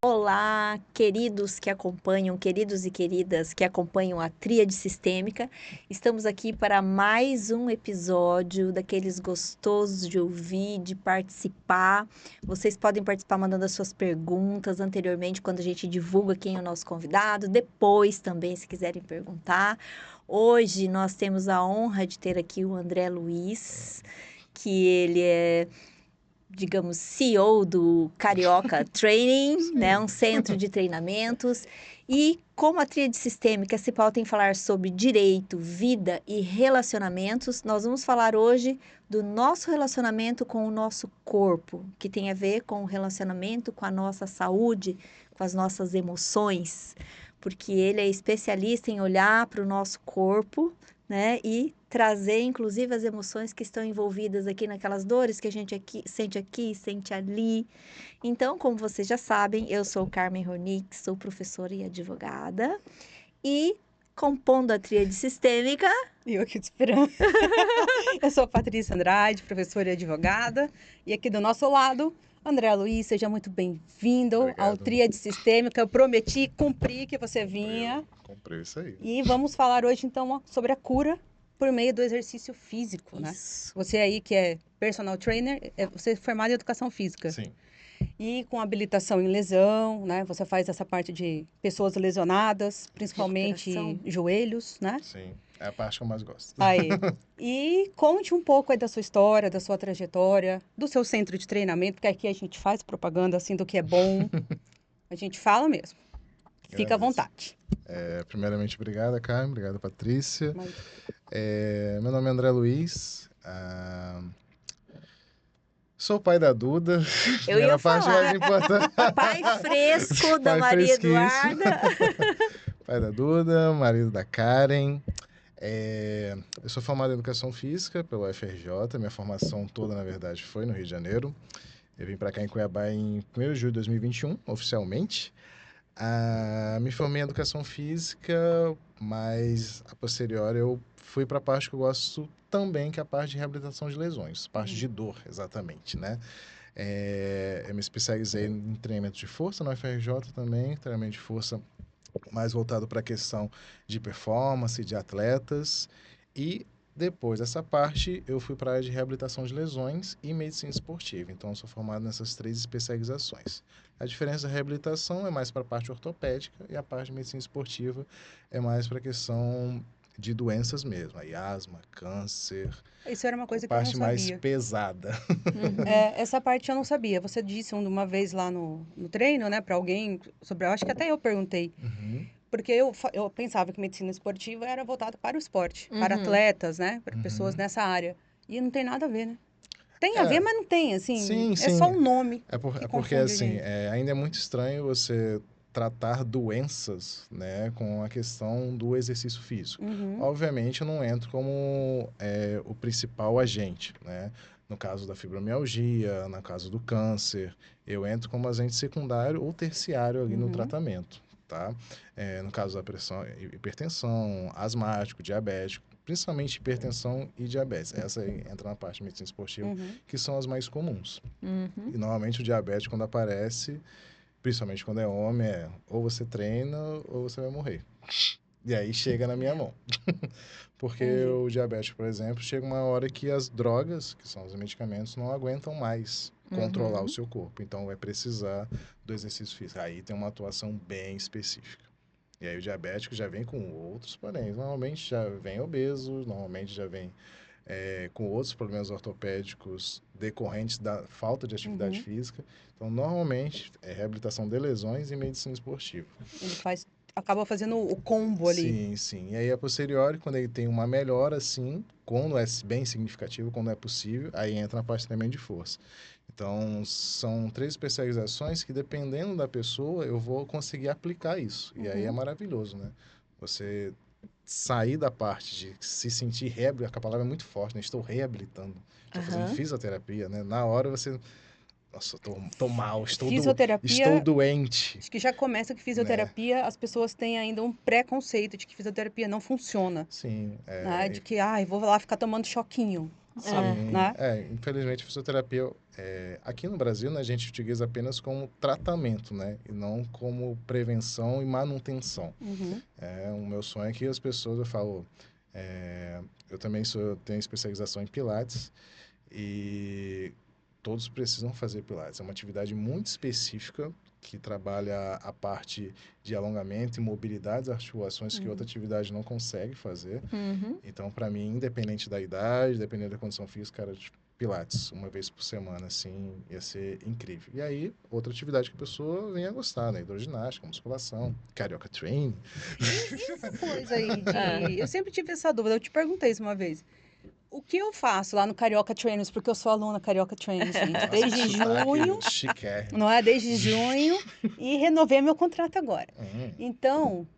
Olá, queridos e queridas que acompanham a Tríade Sistêmica. Estamos aqui para mais um episódio daqueles gostosos de ouvir, de participar. Vocês podem participar mandando as suas perguntas anteriormente, quando a gente divulga quem é o nosso convidado, depois também, se quiserem perguntar. Hoje nós temos a honra de ter aqui o André Luiz, que ele é, digamos, CEO do Carioca Training, né? Um centro de treinamentos. E como a Tríade Sistêmica se pauta em falar sobre direito, vida e relacionamentos, nós vamos falar hoje do nosso relacionamento com o nosso corpo, que tem a ver com o relacionamento com a nossa saúde, com as nossas emoções, porque ele é especialista em olhar para o nosso corpo, né? E trazer, inclusive, as emoções que estão envolvidas aqui naquelas dores que a gente aqui, sente ali. Então, como vocês já sabem, eu sou Carmen Ronick, sou professora e advogada. E, compondo a Tríade Sistêmica... E eu aqui te esperando. Eu sou Patrícia Andrade, professora e advogada. E aqui do nosso lado, André Luiz, seja muito bem-vindo ao Tríade Sistêmica. Eu prometi cumprir que você vinha. Comprei isso aí. E vamos falar hoje, então, sobre a cura por meio do exercício físico, né? Você aí que é personal trainer, você é formado em educação física. Sim. E com habilitação em lesão, né? Você faz essa parte de pessoas lesionadas, principalmente joelhos, né? Sim, é a parte que eu mais gosto. Aí. E conte um pouco aí da sua história, da sua trajetória, do seu centro de treinamento, porque aqui a gente faz propaganda assim do que é bom. A gente fala mesmo. Fica à vontade. Primeiramente, obrigada, Carmen. Obrigada, Patrícia. Meu nome é André Luiz. Sou pai da Duda. Eu ia parte falar. mais importante. Pai fresco da Pai Maria fresquíssimo. Eduarda. Pai da Duda, marido da Karen. Eu sou formado em Educação Física pela UFRJ. Minha formação toda, na verdade, foi no Rio de Janeiro. Eu vim para cá em Cuiabá em 1º de julho de 2021, oficialmente. Me formei em Educação Física, mas a posteriori eu fui para a parte que eu gosto também, que é a parte de reabilitação de lesões, parte de dor, exatamente, né? Eu me especializei em treinamento de força na UFRJ também, treinamento de força mais voltado para a questão de performance, de atletas, e depois dessa parte eu fui para a área de reabilitação de lesões e medicina esportiva, então eu sou formado nessas 3 especializações. A diferença da reabilitação é mais para a parte ortopédica e a parte de medicina esportiva é mais para a questão de doenças mesmo, aí asma, câncer. Isso era uma coisa que eu não sabia. Parte mais pesada. Essa parte eu não sabia. Você disse uma vez lá no treino, né, para alguém sobre, eu acho que até eu perguntei. Porque eu pensava que medicina esportiva era voltada para o esporte, para atletas, né, para pessoas nessa área. E não tem nada a ver, né? Tem a ver, mas não tem, assim. Sim, é só um nome. Porque, assim, ainda é muito estranho você tratar doenças, né, com a questão do exercício físico. Obviamente, eu não entro como o principal agente, né? No caso da fibromialgia, no caso do câncer, eu entro como agente secundário ou terciário ali no tratamento, tá? No caso da pressão, hipertensão, asmático, diabético, principalmente hipertensão e diabetes. Essa aí entra na parte de medicina esportiva, que são as mais comuns. E normalmente o diabetes, quando aparece, principalmente quando é homem, ou você treina ou você vai morrer. E aí chega na minha mão. Porque o diabético, por exemplo, chega uma hora que as drogas, que são os medicamentos, não aguentam mais controlar o seu corpo. Então vai precisar do exercício físico. Aí tem uma atuação bem específica. E aí o diabético já vem com outros porém. Normalmente já vem obeso, normalmente já vem com outros problemas ortopédicos decorrentes da falta de atividade física. Então, normalmente, é reabilitação de lesões e medicina esportiva. Ele acaba fazendo o combo ali. Sim, sim. E aí, a posteriori, quando ele tem uma melhora, assim, quando é bem significativo, quando é possível, aí entra na parte também de força. Então, são 3 especializações que, dependendo da pessoa, eu vou conseguir aplicar isso. E aí é maravilhoso, né? Você sair da parte de se sentir reabilitado, a palavra é muito forte, né? Estou reabilitando. Estou fazendo fisioterapia, né? Na hora você... Nossa, tô mal, estou doente. Acho que já começa que fisioterapia, né? As pessoas têm ainda um preconceito de que fisioterapia não funciona. Sim. Né? De que, vou lá ficar tomando choquinho. Sim, né? Infelizmente a fisioterapia aqui no Brasil, né, a gente utiliza apenas como tratamento, né? E não como prevenção e manutenção. O meu sonho é que as pessoas, eu falo, eu também tenho especialização em Pilates e todos precisam fazer Pilates. É uma atividade muito específica que trabalha a parte de alongamento e mobilidade das articulações que outra atividade não consegue fazer. Então, para mim, independente da idade, independente da condição física, cara, tipo, Pilates, uma vez por semana, assim, ia ser incrível. E aí, outra atividade que a pessoa venha a gostar, né? Hidroginástica, musculação, carioca training. Essa coisa aí eu sempre tive essa dúvida, eu te perguntei isso uma vez. O que eu faço lá no Carioca Trainers, porque eu sou aluna Carioca Trainers, gente, Nossa, desde junho, chiquérrimo. não é? Desde junho, e renovei meu contrato agora. Então,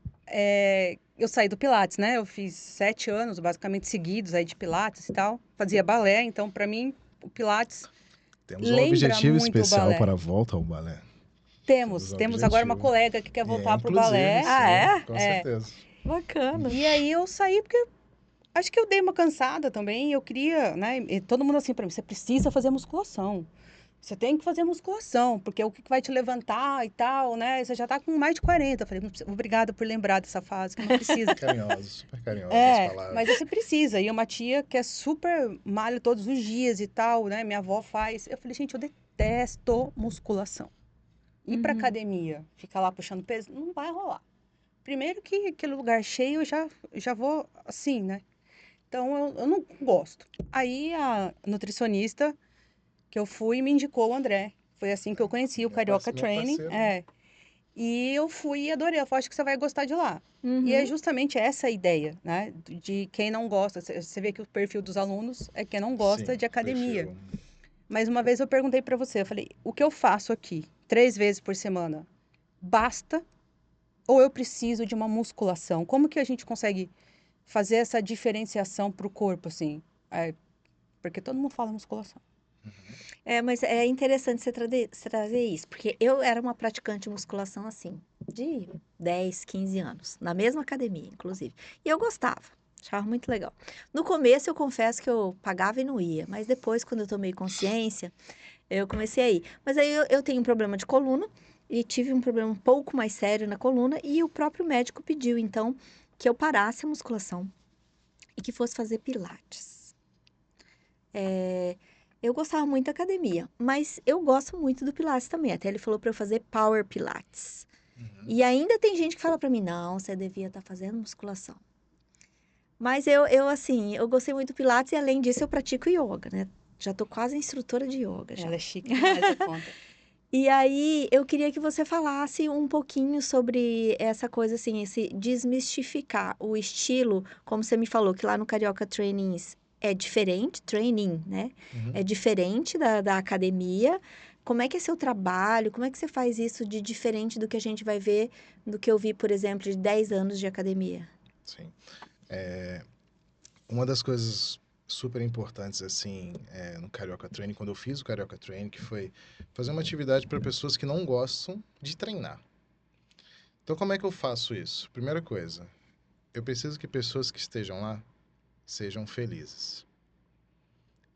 eu saí do Pilates, né? Eu fiz 7 anos, basicamente, seguidos aí de Pilates e tal. Fazia balé, então, para mim, o Pilates Temos um lembra objetivo muito o especial balé. para a volta ao balé. Temos agora uma colega que quer voltar pro inclusive, balé. sim, com certeza. Bacana. E aí eu saí porque acho que eu dei uma cansada também. Eu queria, né? E todo mundo assim para mim, você precisa fazer musculação. Você tem que fazer musculação, porque é o que vai te levantar e tal, né? Você já tá com mais de 40. Eu falei, obrigada por lembrar dessa fase, que não precisa. Carinhosa, super carinhosa as palavras. Mas você precisa. E uma tia que é super malha todos os dias e tal, né? Minha avó faz. Eu falei, gente, eu detesto musculação. Ir pra academia, ficar lá puxando peso, não vai rolar. Primeiro que aquele lugar cheio, eu já vou assim, né? Então, eu não gosto. Aí, a nutricionista que eu fui me indicou o André. Foi assim que eu conheci o Carioca Training. E eu fui e adorei. Eu falei, acho que você vai gostar de lá. E é justamente essa a ideia, né? De quem não gosta. Você vê que o perfil dos alunos é quem não gosta Sim, de academia. perfil. Mas uma vez eu perguntei para você, eu falei, o que eu faço aqui 3 vezes por semana, basta? Ou eu preciso de uma musculação? Como que a gente consegue fazer essa diferenciação para o corpo, assim? Porque todo mundo fala musculação. Mas é interessante você trazer isso, porque eu era uma praticante de musculação assim, de 10, 15 anos, na mesma academia, inclusive. E eu gostava, achava muito legal. No começo, eu confesso que eu pagava e não ia, mas depois, quando eu tomei consciência, eu comecei a ir. Mas aí eu tenho um problema de coluna e tive um problema um pouco mais sério na coluna, e o próprio médico pediu, então, que eu parasse a musculação e que fosse fazer pilates. Eu gostava muito da academia, mas eu gosto muito do Pilates também. Até ele falou para eu fazer Power Pilates. E ainda tem gente que fala para mim, não, você devia estar fazendo musculação. Mas assim, eu gostei muito do Pilates e além disso eu pratico yoga, né? Já tô quase instrutora de yoga já. Ela é chique demais a conta. E aí, eu queria que você falasse um pouquinho sobre essa coisa, assim, esse desmistificar o estilo, como você me falou, que lá no Carioca Trainings é diferente, training, né? É diferente da academia. Como é que é seu trabalho? Como é que você faz isso de diferente do que a gente vai ver, do que eu vi, por exemplo, de 10 anos de academia? Sim. Uma das coisas super importantes, assim, no Carioca Training, quando eu fiz o Carioca Training, que foi fazer uma atividade para pessoas que não gostam de treinar. Então, como é que eu faço isso? Primeira coisa, eu preciso que pessoas que estejam lá sejam felizes.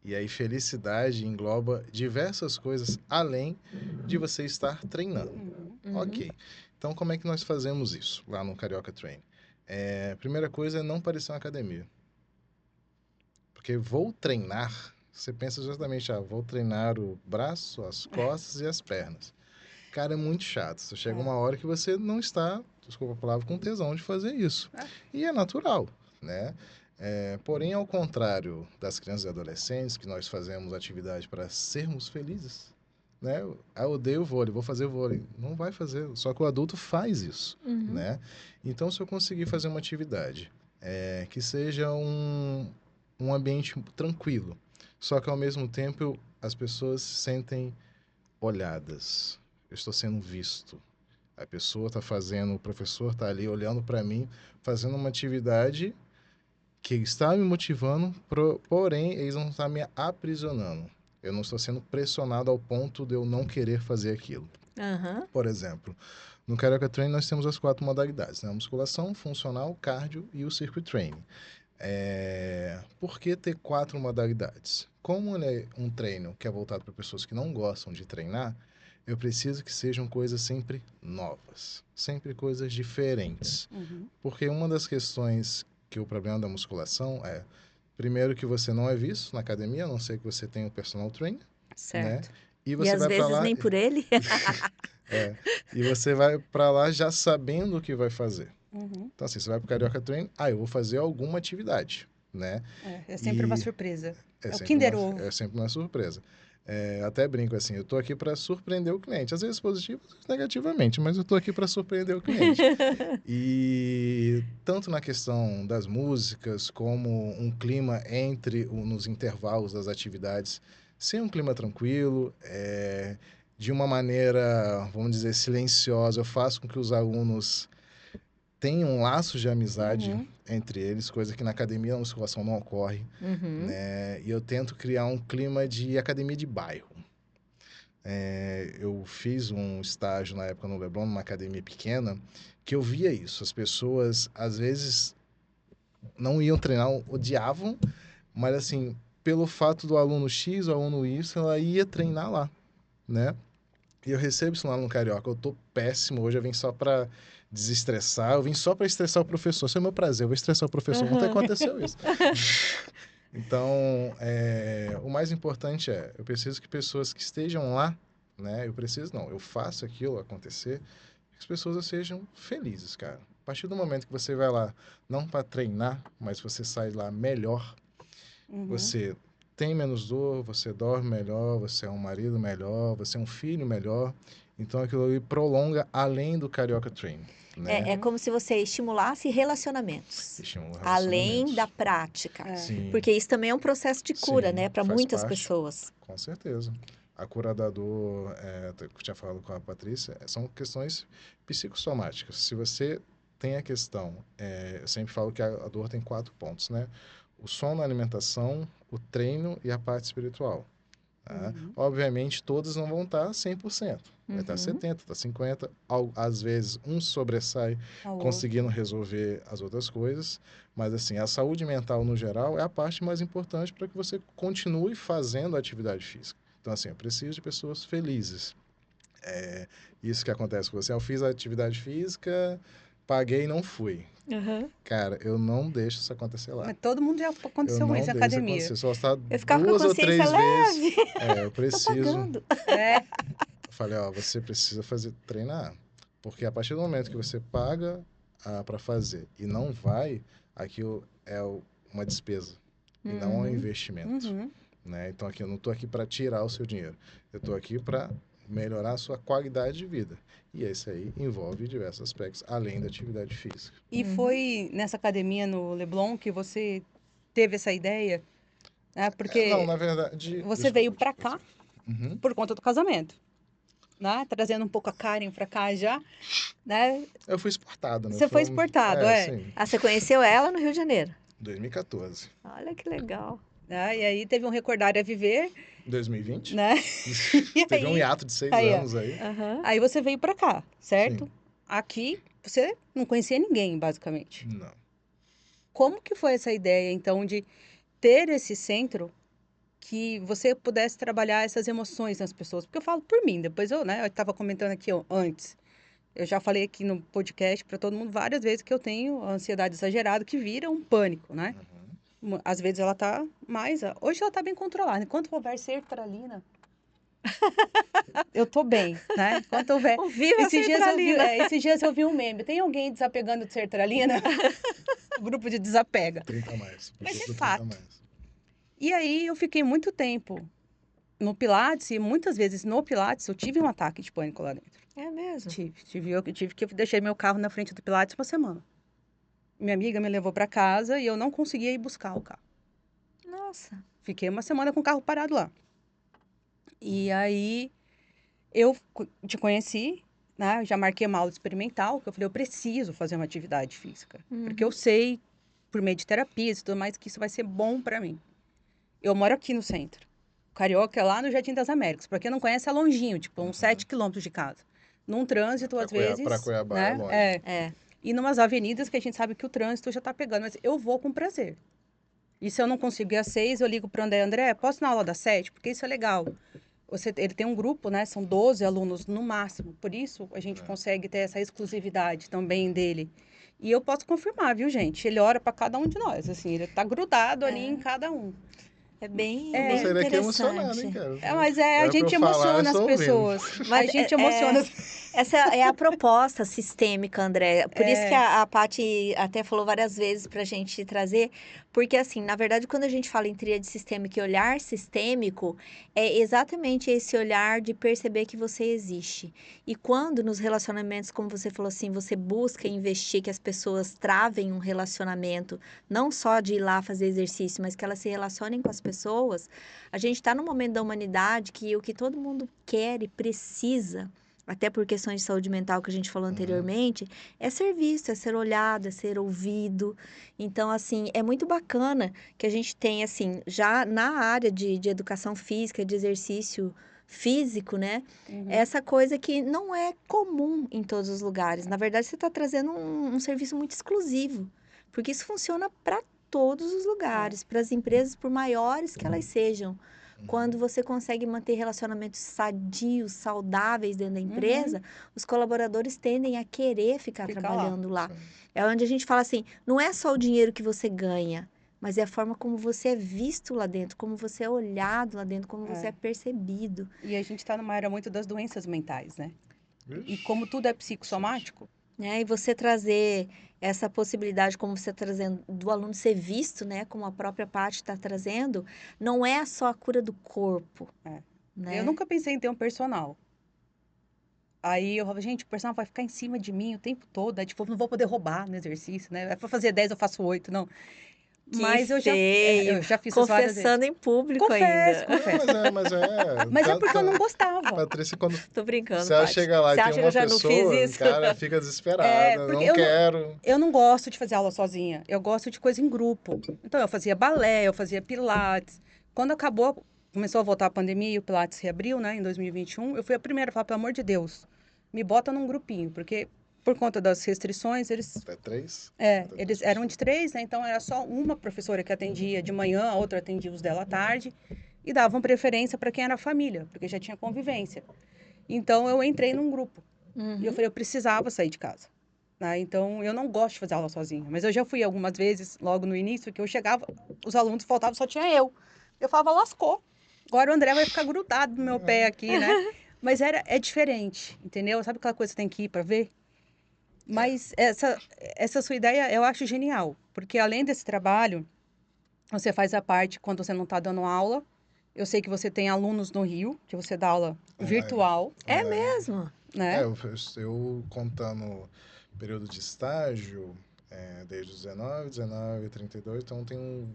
E aí, felicidade engloba diversas coisas além de você estar treinando. Ok. Então, como é que nós fazemos isso lá no Carioca Training? Primeira coisa é não parecer uma academia. Porque vou treinar, você pensa justamente, vou treinar o braço, as costas e as pernas. Cara, é muito chato. Você chega uma hora que você não está, desculpa a palavra, com tesão de fazer isso. E é natural, né? Porém, ao contrário das crianças e adolescentes, que nós fazemos atividade para sermos felizes, né? Eu odeio vôlei, vou fazer vôlei. Não vai fazer, só que o adulto faz isso, né? Então, se eu conseguir fazer uma atividade que seja um ambiente tranquilo, só que ao mesmo tempo as pessoas se sentem olhadas. Eu estou sendo visto. A pessoa está fazendo, o professor está ali olhando para mim, fazendo uma atividade que está me motivando, porém eles não estão me aprisionando. Eu não estou sendo pressionado ao ponto de eu não querer fazer aquilo. Por exemplo, no Carioca Training nós temos as 4 modalidades, né? A musculação, funcional, cardio e o circuit training. Por que ter 4 modalidades? Como ele é um treino que é voltado para pessoas que não gostam de treinar, eu preciso que sejam coisas sempre novas, sempre coisas diferentes. Porque uma das questões que o problema da musculação é, primeiro, que você não é visto na academia, a não ser que você tenha um personal trainer, né? Certo. E E você às vai para vezes lá nem por ele. e você vai para lá já sabendo o que vai fazer. Então, assim, você vai para o Carioca Training, eu vou fazer alguma atividade, né? É sempre uma surpresa. É o sempre Kinder Ovo. É sempre uma surpresa. Até brinco assim, eu tô aqui para surpreender o cliente, às vezes positivo, às vezes negativamente, mas eu tô aqui para surpreender o cliente. E tanto na questão das músicas, como um clima nos intervalos das atividades, ser um clima tranquilo, de uma maneira, vamos dizer, silenciosa, eu faço com que os alunos tenham um laço de amizade entre eles, coisa que na academia, na musculação não ocorre, né? E eu tento criar um clima de academia de bairro. Eu fiz um estágio na época no Leblon, numa academia pequena, que eu via isso. As pessoas, às vezes, não iam treinar, odiavam, mas assim, pelo fato do aluno X, o aluno Y, ela ia treinar lá, né? E eu recebo isso lá no Carioca. Eu tô péssimo, hoje eu vim só pra desestressar, eu vim só pra estressar o professor. Isso é meu prazer, eu vou estressar o professor. Ontem aconteceu isso. Então, o mais importante eu preciso que pessoas que estejam lá, né? Eu faço aquilo acontecer, que as pessoas sejam felizes, cara. A partir do momento que você vai lá, não para treinar, mas você sai lá melhor, você tem menos dor, você dorme melhor, você é um marido melhor, você é um filho melhor. Então, aquilo ali prolonga além do Carioca Training, né? É como se você estimulasse relacionamentos. Estimula Além da relacionamentos. prática. Sim. Porque isso também é um processo de cura, Sim, né? Para faz muitas parte. pessoas. Com certeza. A cura da dor, que eu tinha falado com a Patrícia, são questões psicossomáticas. Se você tem a questão, eu sempre falo que a dor tem 4 pontos, né? O sono, a alimentação, o treino e a parte espiritual. Tá? Obviamente, todas não vão estar 100%. Vai estar 70%, está 50%. Às vezes, um sobressai conseguindo resolver as outras coisas. Mas, assim, a saúde mental, no geral, é a parte mais importante para que você continue fazendo a atividade física. Então, assim, eu preciso de pessoas felizes. Isso que acontece com você. Eu fiz a atividade física, paguei e não fui. Cara, eu não deixo isso acontecer lá. Mas todo mundo já Eu aconteceu com não isso na deixo isso academia. acontecer. Só está Eu ficava com a 2 ou consciência 3 leve. vezes. Eu Tô preciso. pagando. Eu falei, você precisa treinar. Porque a partir do momento que você paga para fazer e não vai, aquilo é uma despesa e não é um investimento. Né? Então, aqui, eu não estou aqui para tirar o seu dinheiro. Eu estou aqui para melhorar a sua qualidade de vida. E isso aí envolve diversos aspectos, além da atividade física. E foi nessa academia no Leblon que você teve essa ideia? Né? Porque Não, na verdade... você veio para cá por conta do casamento. Né? Trazendo um pouco a Karen para cá já, né? Eu fui exportado, né? Você foi exportado, Sim. Você conheceu ela no Rio de Janeiro? 2014. Olha que legal. Né? E aí teve um Recordário a Viver. 2020. Né? Teve um hiato de 6 anos aí. Aí você veio para cá, certo? Sim. Aqui você não conhecia ninguém, basicamente. Não. Como que foi essa ideia, então, de ter esse centro que você pudesse trabalhar essas emoções nas pessoas? Porque eu falo por mim, depois eu estava comentando aqui antes. Eu já falei aqui no podcast para todo mundo várias vezes que eu tenho a ansiedade exagerada que vira um pânico, né? Às vezes ela tá mais... Hoje ela tá bem controlada. Enquanto houver sertralina, eu tô bem, né? Enquanto houver... Viva esses sertralina! Esses dias eu vi um meme. Tem alguém desapegando de sertralina? O grupo de desapega. 30 a mais. Mas é fato. E aí eu fiquei muito tempo no Pilates e muitas vezes no Pilates eu tive um ataque de pânico lá dentro. É mesmo? Eu tive que deixar meu carro na frente do Pilates uma semana. Minha amiga me levou para casa e eu não conseguia ir buscar o carro. Nossa. Fiquei uma semana com o carro parado lá. E aí eu te conheci, né? Já marquei uma aula experimental, que eu falei, eu preciso fazer uma atividade física. Porque eu sei, por meio de terapias e tudo mais, que isso vai ser bom para mim. Eu moro aqui no centro. Carioca é lá no Jardim das Américas. Pra quem não conhece, é longinho, tipo, uns 7 quilômetros de casa. Num trânsito, às vezes... Para Cuiabá né? é longe. É. e numas avenidas que a gente sabe que o trânsito já tá pegando, mas eu vou com prazer. E se eu não consigo ir às 6, eu ligo pro André, posso ir na aula das 7? Porque isso é legal. Ele tem um grupo, né? São 12 alunos no máximo. Por isso, a gente consegue ter essa exclusividade também dele. E eu posso confirmar, viu, gente? Ele ora para cada um de nós, assim. Ele tá grudado ali em cada um. É bem, Você bem daqui emocionado, interessante. hein, cara? Mas a Era pra gente eu falar, eu emociona as estou ouvindo. pessoas. Mas A gente emociona. essa é a proposta sistêmica, André. Por isso que a Paty até falou várias vezes para a gente trazer, porque assim, na verdade, quando a gente fala em tríade sistêmica e olhar sistêmico, é exatamente esse olhar de perceber que você existe. E quando nos relacionamentos, como você falou assim, você busca investir que as pessoas travem um relacionamento, não só de ir lá fazer exercício, mas que elas se relacionem com as pessoas, a gente está num momento da humanidade que o que todo mundo quer e precisa, até por questões de saúde mental que a gente falou anteriormente, é ser visto, é ser olhado, é ser ouvido. Então, assim, é muito bacana que a gente tenha, assim, já na área de educação física, de exercício físico, né? Essa coisa que não é comum em todos os lugares. Na verdade, você está trazendo um serviço muito exclusivo, porque isso funciona para todos os lugares, para as empresas, por maiores que elas sejam. Quando você consegue manter relacionamentos sadios, saudáveis dentro da empresa, os colaboradores tendem a querer ficar trabalhando lá. É onde a gente fala assim, não é só o dinheiro que você ganha, mas é a forma como você é visto lá dentro, como você é olhado lá dentro, como você é percebido. E a gente está numa era muito das doenças mentais, né? E Ixi. como tudo é psicossomático, Né? E você trazer essa possibilidade, como você está trazendo, do aluno ser visto, né? Como a própria Paty está trazendo, não é só a cura do corpo, né? Eu nunca pensei em ter um personal. Aí eu falava, gente, o personal vai ficar em cima de mim o tempo todo. Aí, tipo, eu não vou poder roubar no exercício, né? É pra fazer 10, eu faço 8, não. Que Mas feio! eu já fiz isso várias vezes. Confessando em público Confesso, ainda. confesso. Mas é. Mas é porque eu não gostava. Patrícia, quando Tô brincando, se ela Paty. chega lá Você e tem acha que eu uma já não fiz pessoa, isso? cara, fica desesperada. Porque Não quero. eu não gosto de fazer aula sozinha. Eu gosto de coisa em grupo. Então, eu fazia balé, eu fazia pilates. Quando começou a voltar a pandemia e o pilates reabriu, né, em 2021, eu fui a primeira a falar, pelo amor de Deus, me bota num grupinho, porque por conta das restrições, eles É 3? eles eram de 3, né? Então era só uma professora que atendia de manhã, a outra atendia os dela à tarde, e davam preferência para quem era família, porque já tinha convivência. Então eu entrei num grupo. E eu falei, eu precisava sair de casa. Né? Então eu não gosto de fazer aula sozinha, mas eu já fui algumas vezes, logo no início, que eu chegava, os alunos faltavam, só tinha eu. Eu falava, lascou. Agora o André vai ficar grudado no meu pé aqui, né? Mas é diferente, entendeu? Sabe aquela coisa que você tem que ir para ver? Mas essa sua ideia eu acho genial, porque além desse trabalho, você faz a parte quando você não está dando aula. Eu sei que você tem alunos no Rio, que você dá aula virtual, É mesmo? né? Eu contando período de estágio, desde os 19, 32, então eu tenho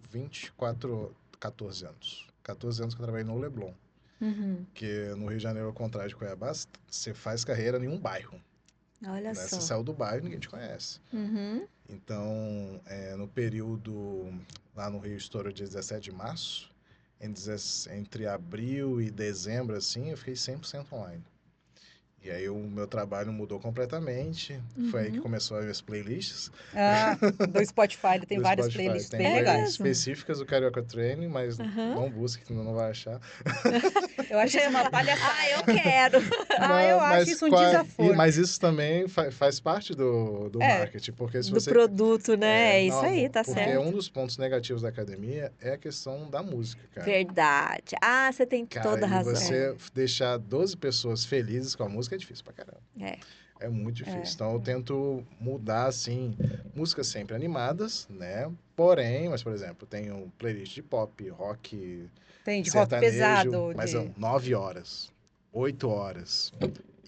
14 anos. 14 anos que eu trabalhei no Leblon. Porque no Rio de Janeiro, ao contrário de Cuiabá, você faz carreira em um bairro. Olha Né? só. Você saiu do bairro, ninguém te conhece. Então, no período lá no Rio, estourou dia 17 de março, entre abril e dezembro, assim, eu fiquei 100% online. E aí o meu trabalho mudou completamente. Foi aí que começou as playlists. Do Spotify, ele tem Do várias Spotify. playlists Tem bem playlists legais. específicas do Carioca Training, mas não busque, que não vai achar. Eu acho isso uma palhaçada. Ah, eu quero! Eu acho isso um desaforo. Mas isso também faz parte do marketing, porque se Do você... produto, né? É isso não, aí, tá porque certo. um dos pontos negativos da academia é a questão da música, cara. Verdade. Ah, você tem toda a razão. Você deixar 12 pessoas felizes com a música é difícil pra caramba. É muito difícil. Então eu tento mudar, assim, músicas sempre animadas, né? Porém, mas, por exemplo, tenho playlist de pop, rock, tem de sertanejo, rock pesado. mas são 9 horas, 8 horas.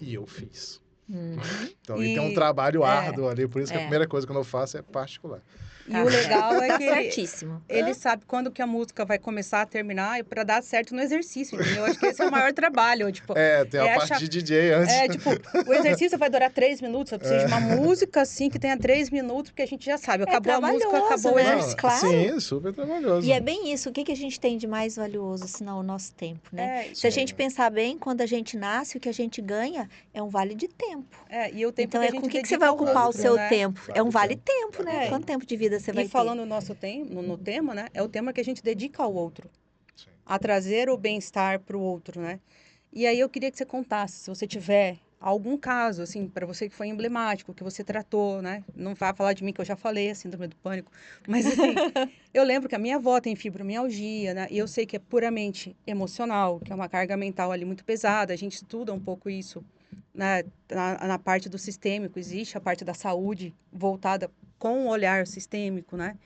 E eu fiz. Então, e tem um trabalho árduo ali, por isso que a primeira coisa que eu faço é particular. E o legal é Tá que ele, certíssimo. ele sabe quando que a música vai começar a terminar e para dar certo no exercício, entendeu? Eu acho que esse é o maior trabalho, tipo, Tem a parte de DJ antes. tipo, o exercício vai durar 3 minutos, eu preciso de uma música assim que tenha 3 minutos, porque a gente já sabe, acabou a música, trabalhoso, acabou o né? exercício. Claro. Sim, super trabalhoso. E é bem isso. O que a gente tem de mais valioso, senão o nosso tempo, né? Se a gente Sim. pensar bem, quando a gente nasce, o que a gente ganha é um vale de tempo. E o tempo Então, que a é com gente o que você dedica vai ao ocupar o outro, seu né? tempo? É um Vale vale-tempo, né? Vale Quanto tempo de vida você vai E ter? falando no tema, né? É o tema que a gente dedica ao outro. Sim. A trazer o bem-estar para o outro, né? E aí eu queria que você contasse, se você tiver algum caso, assim, para você que foi emblemático, que você tratou, né? Não vai falar de mim, que eu já falei, a síndrome do pânico. Mas, assim, eu lembro que a minha avó tem fibromialgia, né? E eu sei que é puramente emocional, que é uma carga mental ali muito pesada. A gente estuda um pouco isso, né? Na parte do sistêmico, existe a parte da saúde voltada com o olhar sistêmico, né?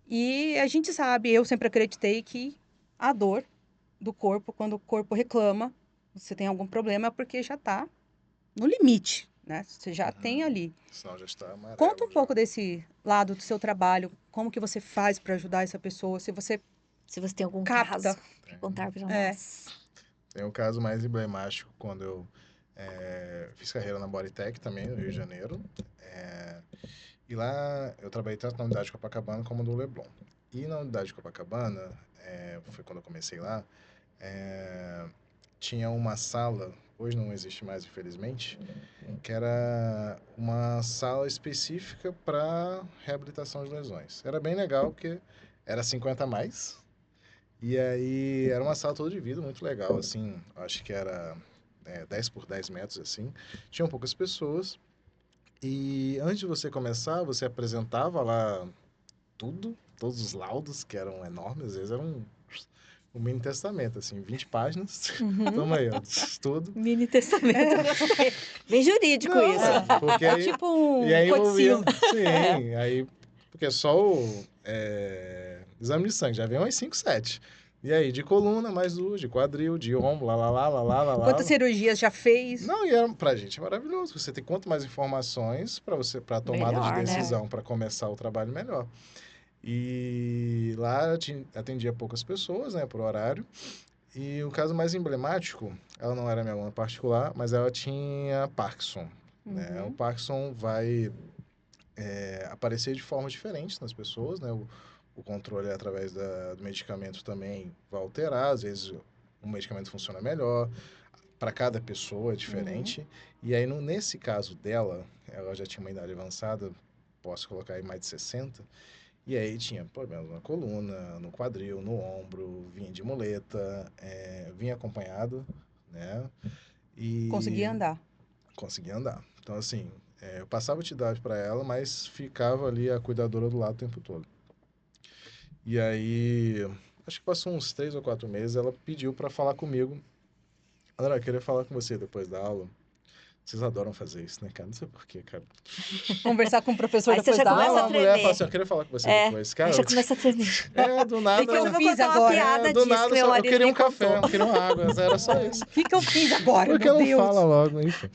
E a gente sabe, eu sempre acreditei que a dor do corpo, quando o corpo reclama, você tem algum problema, é porque já está no limite, né? Você já tem ali. Senão já está amarelo. Conta um já. pouco desse lado do seu trabalho, como que você faz para ajudar essa pessoa, se você Se você tem algum capta. caso para contar para nós. Tem um caso mais emblemático quando eu fiz carreira na Bodytech também, no Rio de Janeiro. E lá eu trabalhei tanto na unidade de Copacabana como no Leblon. E na unidade de Copacabana, foi quando eu comecei lá, tinha uma sala, hoje não existe mais, infelizmente, que era uma sala específica para reabilitação de lesões. Era bem legal, porque era 50 a mais. E aí era uma sala toda de vidro, muito legal, assim, acho que era 10 por 10 metros, assim. Tinham poucas pessoas. E antes de você começar, você apresentava lá tudo, todos os laudos, que eram enormes, às vezes eram um mini testamento, assim, 20 páginas. Toma aí, ó, tudo. Mini testamento, eu gostei. Bem jurídico Não, isso. porque aí, Tipo um e aí envolvia, codicilo. sim, aí, porque só o exame de sangue já vem umas 5, 7. E aí, de coluna, mais duas, de quadril, de ombro, lá, lá, lá, lá, lá, lá, lá. Quantas cirurgias já fez? Não, pra gente é maravilhoso. Você tem quanto mais informações para tomada de Melhor, né? decisão, para começar o trabalho, melhor. E lá eu atendia poucas pessoas, né, por horário. E o caso mais emblemático, ela não era minha aluna particular, mas ela tinha Parkinson. Né? O Parkinson vai aparecer de forma diferente nas pessoas, né? O controle através do medicamento também vai alterar, às vezes o medicamento funciona melhor, para cada pessoa é diferente. E aí, nesse caso dela, ela já tinha uma idade avançada, posso colocar aí mais de 60, e aí tinha problemas na coluna, no quadril, no ombro, vinha de muleta, vinha acompanhado, né? E Conseguia andar. conseguia andar. Então, assim, eu passava utilidade para ela, mas ficava ali a cuidadora do lado o tempo todo. E aí, acho que passou uns 3 ou 4 meses, ela pediu para falar comigo. André, eu queria falar com você depois da aula. Vocês adoram fazer isso, né, cara? Não sei porquê, cara. Conversar com o professor Aí você depois já da começa aula. a A mulher tremer. fala assim, eu queria falar com você depois. Cara, Aí já começa a tremer. do nada... que eu Depois eu vou fiz contar uma agora? piada do disso nada, que meu eu marido queria me um café, contou. eu queria uma água, era só isso. O que eu fiz agora, Por que meu não Deus? fala logo, enfim.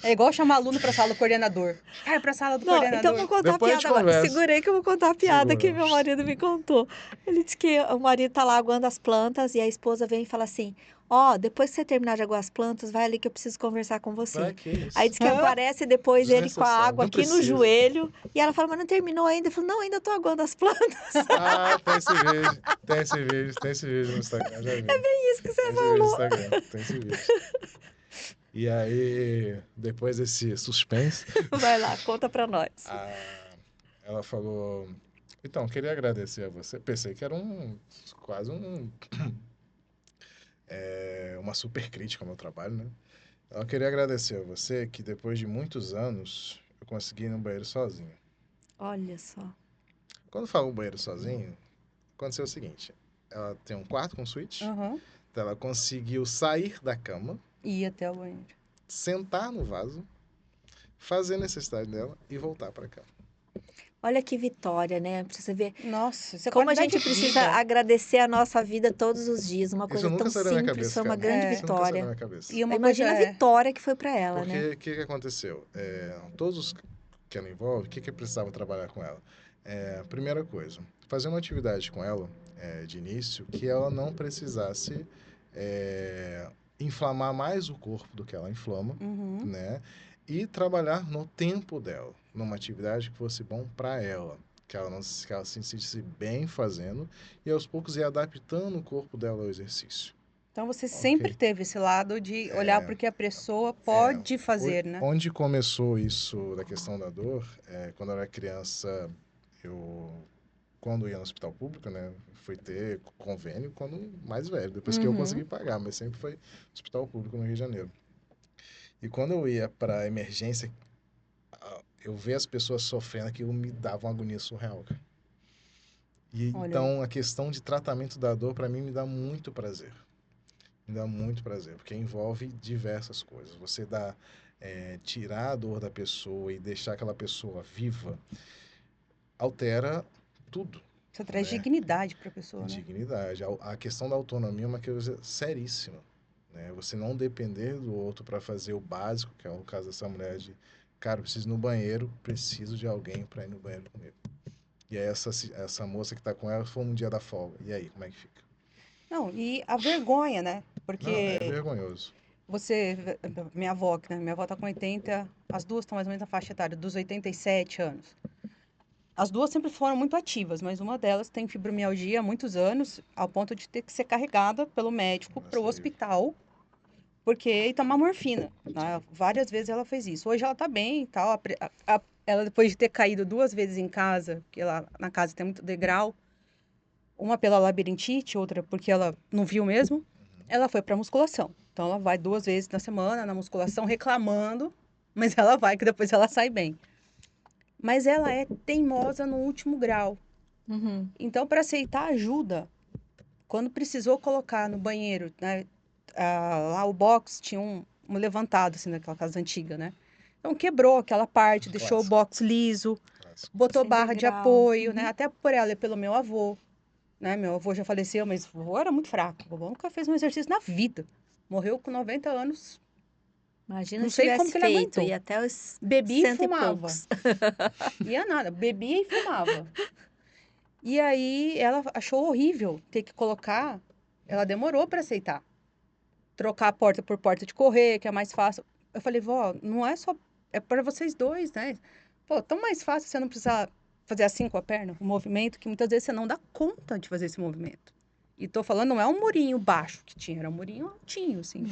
É igual chamar aluno pra sala do coordenador. Vai pra sala do Não, então coordenador. eu vou contar Depois a a gente piada agora. conversa. Segurei que eu vou contar a piada que Segura. meu marido me contou. Ele disse que o marido tá lá aguando as plantas e a esposa vem e fala assim: Ó, depois que você terminar de aguar as plantas, vai ali que eu preciso conversar com Pra você. que isso? Aí diz que aparece depois ele com a Desnecessário, água não aqui no precisa. joelho. E ela fala, mas não terminou ainda? Ele falou, não, ainda tô aguando as plantas. Ah, tem esse vídeo no Instagram, já vi. É isso que você Tem esse vídeo no falou. Instagram, tem esse vídeo. E aí, depois desse suspense, Vai lá, conta pra nós. ela falou, então, queria agradecer a você. Pensei que era quase uma super crítica ao meu trabalho, né? Ela queria agradecer a você que depois de muitos anos eu consegui ir no banheiro sozinho. Olha só. Quando eu falo banheiro sozinho, aconteceu o seguinte, ela tem um quarto com suíte, Aham. então ela conseguiu sair da cama, E ir até o banheiro. sentar no vaso, fazer a necessidade dela e voltar para cá. Olha que vitória, né? Pra você ver Nossa, isso é como a qualidade gente de precisa vida. agradecer a nossa vida todos os dias. Uma Isso coisa nunca tão saiu da minha simples, cabeça, foi uma cara. grande Isso nunca saiu da vitória. minha cabeça. E uma Imagina coisa a vitória que foi pra ela, Porque né? o que aconteceu? Todos os que ela envolve, o que precisava trabalhar com ela? Primeira coisa, fazer uma atividade com ela, de início, que ela não precisasse inflamar mais o corpo do que ela inflama, né? E trabalhar no tempo dela, numa atividade que fosse bom para ela, que ela se sentisse bem fazendo, e aos poucos ir adaptando o corpo dela ao exercício. Então você sempre Ok? teve esse lado de olhar porque a pessoa pode fazer, né? Onde começou isso da questão da dor, quando eu era criança, quando ia no hospital público, né, fui ter convênio quando mais velho, depois que eu consegui pagar, mas sempre foi hospital público no Rio de Janeiro. E quando eu ia para emergência, eu ver as pessoas sofrendo, aquilo me dava uma agonia surreal, cara. E Olha aí. então a questão de tratamento da dor para mim me dá muito prazer. Me dá muito prazer, porque envolve diversas coisas. Você tirar a dor da pessoa e deixar aquela pessoa viva, altera tudo, Você traz né? dignidade para a pessoa, né? Dignidade. A questão da autonomia é uma coisa seríssima, né? Você não depender do outro para fazer o básico, que é o caso dessa mulher de, cara, eu preciso ir no banheiro, preciso de alguém para ir no banheiro comigo. E aí essa moça que tá com ela foi um dia da folga. E aí, como é que fica? Não, e a vergonha, né? Não, Porque vergonhoso. minha avó, né? Minha avó tá com 80, as duas estão mais ou menos na faixa etária, dos 87 anos. As duas sempre foram muito ativas, mas uma delas tem fibromialgia há muitos anos, ao ponto de ter que ser carregada pelo médico para o Nossa, hospital, porque e tomar morfina, né? Várias vezes ela fez isso. Hoje ela tá bem e tal. Ela, depois de ter caído 2 vezes em casa, que lá na casa tem muito degrau, uma pela labirintite, outra porque ela não viu mesmo, ela foi para musculação. Então ela vai 2 vezes na semana na musculação reclamando, mas ela vai que depois ela sai bem. Mas ela é teimosa no último grau. Então, para aceitar ajuda, quando precisou colocar no banheiro, né? Lá o box tinha um levantado, assim, naquela casa antiga, né? Então, quebrou aquela parte, deixou o clássico, box liso, clássico. botou Sem barra de degrau. apoio, né? Até por ela e pelo meu avô, né? Meu avô já faleceu, mas o avô era muito fraco. O avô nunca fez um exercício na vida. Morreu com 90 anos. Imagina Não se sei como tivesse que ele feito, aguentou. ia até os Bebia e 100 e fumava. poucos. Ia nada, bebia e fumava. E aí ela achou horrível ter que colocar. Ela demorou para aceitar. Trocar a porta por porta de correr, que é mais fácil. Eu falei, vó, não é só. É para vocês dois, né? Pô, tão mais fácil você não precisar fazer assim com a perna, um movimento que muitas vezes você não dá conta de fazer esse movimento. E tô falando, não é um murinho baixo que tinha, era um murinho altinho, assim.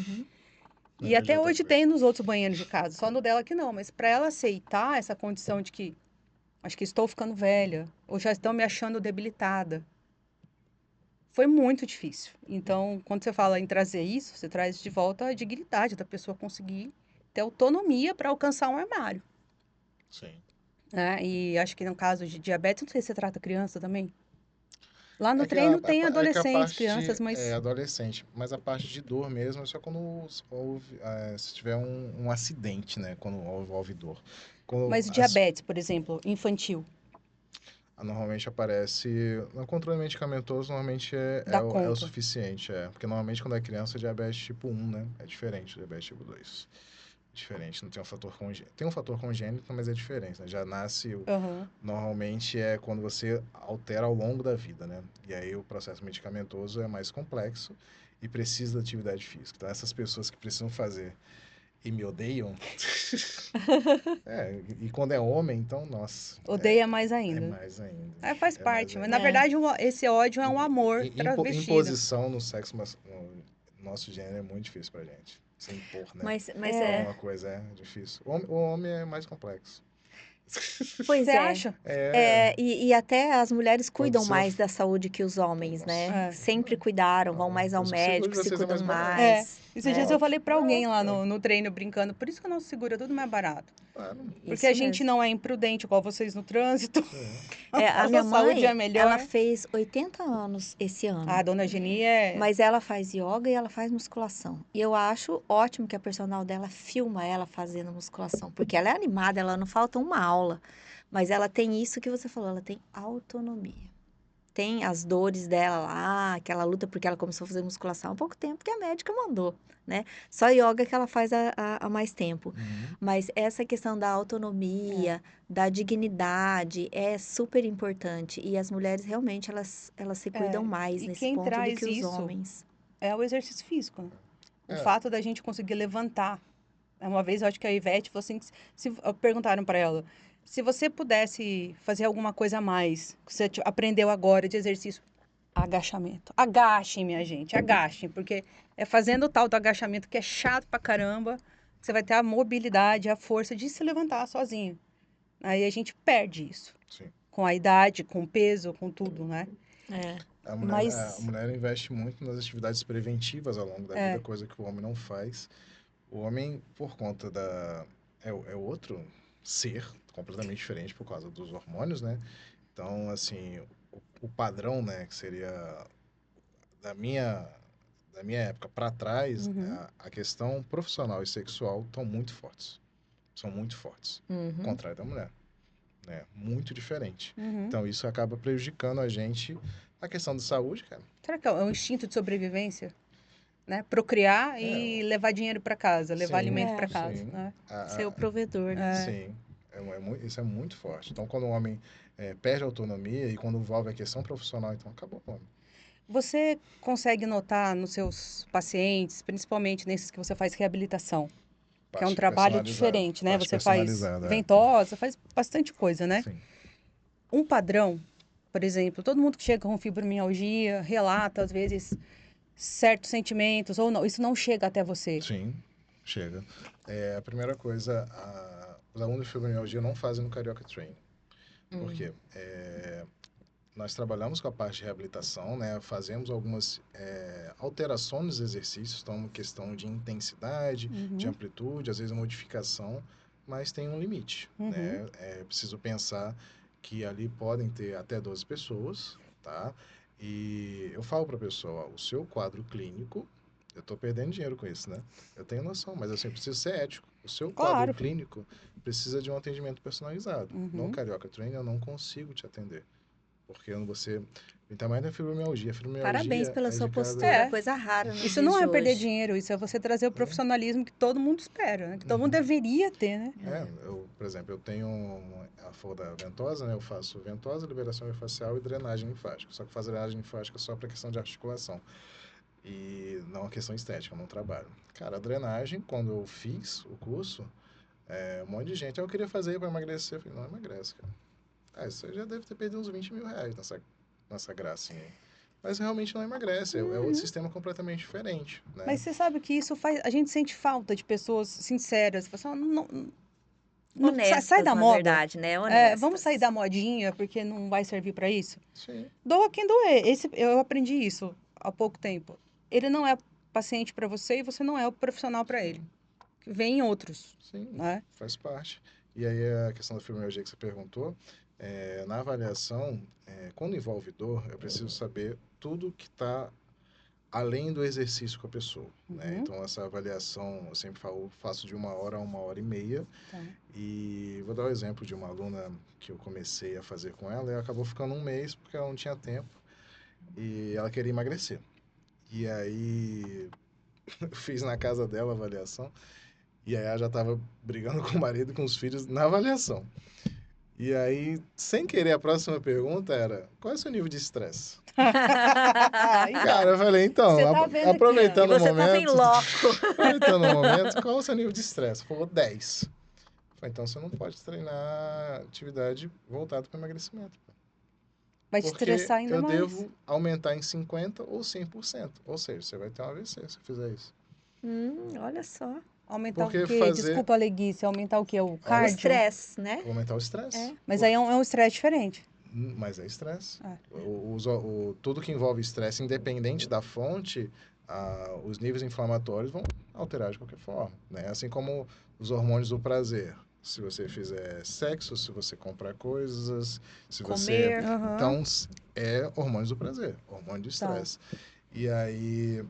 Não E até adianta hoje coisa. tem nos outros banheiros de casa, só no dela que não. Mas para ela aceitar essa condição de que acho que estou ficando velha, ou já estão me achando debilitada, foi muito difícil. Então, quando você fala em trazer isso, você traz de volta a dignidade da pessoa conseguir ter autonomia para alcançar um armário, Sim. né? E acho que no caso de diabetes, não sei se você trata criança também. Lá no É que a, treino tem é que a adolescentes, parte crianças, de mas adolescente, mas a parte de dor mesmo é só quando houve, se tiver um acidente, né? Quando envolve dor. Quando mas o diabetes, por exemplo, infantil, normalmente aparece. No controle medicamentoso, normalmente dá é o conta. suficiente, porque normalmente quando é criança é diabetes tipo 1, né? É diferente do diabetes tipo 2. Diferente, não tem um fator congênito. Tem um fator congênito, mas é diferente, né? Já nasce. Aham. Normalmente é quando você altera ao longo da vida, né? E aí o processo medicamentoso é mais complexo e precisa da atividade física. Então, essas pessoas que precisam fazer e me odeiam. E quando é homem, então, nossa, Odeia mais é ainda. mais ainda. É, faz É mais parte, mas na ainda. É. verdade esse ódio é um amor travestido. Imposição no sexo, no nosso gênero é muito difícil pra gente. Se impor, né? Mas Falar É, uma coisa é difícil. O homem é mais complexo. você pois é. acha? É, E até as mulheres pode cuidam ser. mais da saúde que os homens, Nossa. né? É. Sempre cuidaram, vão mais ao Os seguros médico, de se vocês é cuidam mais barato. É, mais, esses dias né? eu falei pra alguém lá Óbvio. no treino brincando, por isso que o nosso seguro é tudo mais barato. Claro. Porque a Isso gente mesmo. não é imprudente igual vocês no trânsito, Sim. A a minha sua saúde é mãe, ela melhor. fez 80 anos esse A ano. dona Geni é. Mas ela faz yoga e ela faz musculação. E eu acho ótimo que a personal dela filma ela fazendo musculação, porque ela é animada, ela não falta uma aula. Mas ela tem isso que você falou, ela tem autonomia. tem as dores dela lá, que ela luta porque ela começou a fazer musculação há pouco tempo, que a médica mandou, né? Só yoga que ela faz há mais tempo. Uhum. Mas essa questão da autonomia, da dignidade, é super importante. E as mulheres, realmente, elas se cuidam mais E nesse quem ponto do traz que os isso homens. é o exercício físico, né? O É. fato da gente conseguir levantar. Uma vez, eu acho que a Ivete falou assim, perguntaram para ela, se você pudesse fazer alguma coisa a mais, que você aprendeu agora de exercício, agachamento. Agachem, minha gente, agachem, porque é fazendo o tal do agachamento que é chato pra caramba, que você vai ter a mobilidade, a força de se levantar sozinho. Aí a gente perde isso. Sim. Com a idade, com o peso, com tudo, né? É. A Mas, mulher investe muito nas atividades preventivas ao longo da vida, coisa que o homem não faz. O homem, por conta da... É outro ser completamente diferente por causa dos hormônios, né? Então, assim, o padrão, né, que seria da minha, da minha época para trás, a questão profissional e sexual estão muito fortes. São muito fortes. Ao contrário da mulher, né? Muito diferente. Então, isso acaba prejudicando a gente na questão de saúde, cara. será que é um instinto de sobrevivência? Né? Procriar e levar dinheiro para casa, levar Sim, alimento É. para casa, sim. né? Ser o provedor, né? Sim. Isso é muito forte. Então, quando o homem perde a autonomia e quando envolve a questão profissional, então acabou o homem. Você consegue notar nos seus pacientes, principalmente nesses que você faz reabilitação, que é um Parte trabalho personalizada. diferente, né? Parte Você faz personalizada, ventosa, faz bastante coisa, né? Sim. Um padrão, por exemplo, todo mundo que chega com fibromialgia relata, às vezes, certos sentimentos, ou não, isso não chega até você. Sim, chega. A primeira coisa, os alunos de fibromialgia não fazem no Carioca Training. Por quê? Nós trabalhamos com a parte de reabilitação, né? Fazemos algumas alterações nos exercícios, então questão de intensidade, de amplitude, às vezes modificação, mas tem um limite, né? É preciso pensar que ali podem ter até 12 pessoas, tá? E eu falo para a pessoa, ó, o seu quadro clínico, eu estou perdendo dinheiro com isso, né? Eu tenho noção, mas assim, eu preciso ser ético. O seu quadro Claro. clínico precisa de um atendimento personalizado. No Carioca Training eu não consigo te atender. Porque você... Ainda mais na fibromialgia. A Parabéns fibromialgia pela é sua de postura, cada... coisa rara nos Isso dias não de é perder hoje. dinheiro, isso é você trazer o profissionalismo que todo mundo espera, né? Que todo mundo deveria ter, né? Por exemplo, eu tenho a flor da ventosa, né? Eu faço ventosa, liberação facial e drenagem linfática. Só que faço drenagem linfática só para questão de articulação. E não a questão estética, eu não trabalho. Cara, a drenagem, quando eu fiz o curso, um monte de gente, eu queria fazer para emagrecer. Eu falei, não emagrece, cara. Você já deve ter perdido uns 20 mil reais nessa gracinha aí. Mas realmente não emagrece, é outro sistema completamente diferente, né? Mas você sabe que isso faz. A gente sente falta de pessoas sinceras. Você fala, sai Honestas, da na moda. verdade, né? Honestas. Vamos sair da modinha porque não vai servir para isso. Sim. Doa quem doer. Eu aprendi isso há pouco tempo. Ele não é paciente para você e você não é o profissional para ele. Vem outros. Sim, Né? faz parte. E aí a questão da fibromialgia que você perguntou, na avaliação, quando envolve dor, eu preciso saber tudo que está além do exercício com a pessoa, né? Então essa avaliação, eu sempre faço de 1 hora a 1 hora e meia. Tá. E vou dar o exemplo de uma aluna que eu comecei a fazer com ela e acabou ficando 1 mês porque ela não tinha tempo e ela queria emagrecer. E aí eu fiz na casa dela a avaliação e aí ela já estava brigando com o marido e com os filhos na avaliação. E aí, sem querer, a próxima pergunta era: qual é o seu nível de estresse? Cara, eu falei, então, Você tá vendo aproveitando E o você tava em momento. loco. Aproveitando o momento, qual é o seu nível de estresse? Falou 10. Eu falei, então você não pode treinar atividade voltada para emagrecimento. Vai te Porque estressar ainda eu mais. devo aumentar em 50% ou 100%. Ou seja, você vai ter um AVC se fizer isso. Olha só. Aumentar Porque o quê? Desculpa a leguice. Aumentar o quê? O O cardio? estresse, né? Vou aumentar o estresse. Mas aí é um estresse diferente. Mas é estresse. Tudo que envolve estresse, independente da fonte, os níveis inflamatórios vão alterar de qualquer forma, né? Assim como os hormônios do prazer. Se você fizer sexo, se você comprar coisas, se você... Comer. Então, é hormônios do prazer, hormônio do estresse. E aí,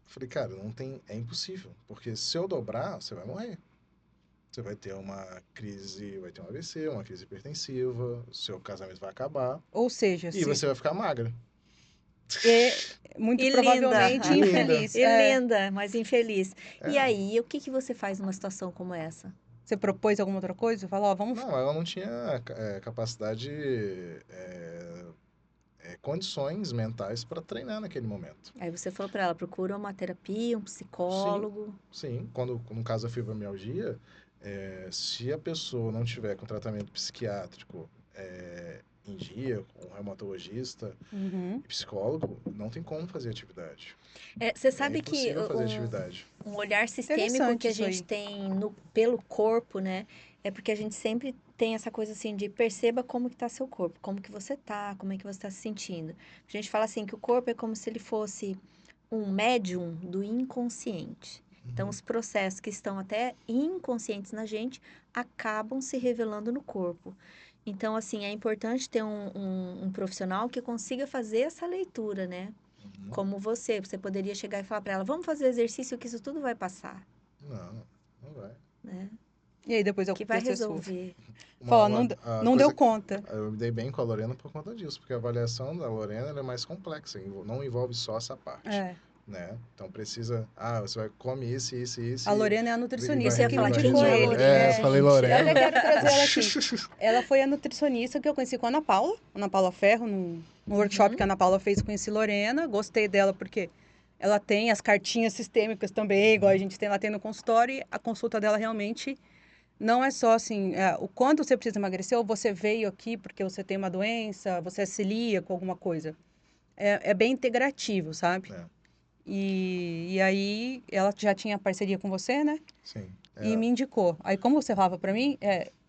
falei, cara, não tem... É impossível, porque se eu dobrar, você vai morrer. você vai ter uma crise, vai ter um AVC, uma crise hipertensiva, o seu casamento vai acabar Ou seja, e você vai ficar magra. é muito E linda, provavelmente E linda. infeliz. e linda, mas infeliz. E É, aí, o que que você faz numa situação como essa? Você propôs alguma outra coisa? Falou, ó, vamos. não, ela não tinha capacidade, condições mentais para treinar naquele momento. Aí você falou para ela, procura uma terapia, um Sim, psicólogo. sim. Quando, no caso da fibromialgia, se a pessoa não tiver com tratamento psiquiátrico em dia, com um reumatologista Uhum. e psicólogo, não tem como fazer atividade. Você É sabe que impossível fazer atividade. um olhar sistêmico que Interessante a isso gente aí. tem pelo corpo, né? É porque a gente sempre tem essa coisa assim de perceba como que tá seu corpo, como que você tá, como é que você tá se sentindo. A gente fala assim que o corpo é como se ele fosse um médium do inconsciente. Então, Uhum. os processos que estão até inconscientes na gente acabam se revelando no corpo. Então, assim, é importante ter um profissional que consiga fazer essa leitura, né? Uhum. Como você poderia chegar e falar para ela, vamos fazer exercício que isso tudo vai passar, Não, não vai. né? E aí depois Que vai aconteceu sua. resolver. Falou, ó, A não deu coisa conta. eu me dei bem com a Lorena por conta disso, porque a avaliação da Lorena ela é mais complexa, não envolve só essa parte, É. né? Então precisa, você vai comer isso A Lorena é a e vai, Isso nutricionista eu ia que e falar, vai quem é a indicou resolver. ele. Lorena, Falei gente? Eu até Lorena. quero trazer ela aqui. Ela foi a nutricionista que eu conheci com a Ana Paula Ferro, no workshop que a Uhum. Ana Paula fez, conheci Lorena. Gostei dela porque ela tem as cartinhas sistêmicas também, igual a gente tem, ela tem no consultório, e a consulta dela realmente não é só assim, o quanto você precisa emagrecer, ou você veio aqui porque você tem uma doença, você é celíaco, alguma coisa. É bem integrativo, sabe? É, E aí ela já tinha parceria com você, né? sim. E me indicou. Aí, como você falava pra mim,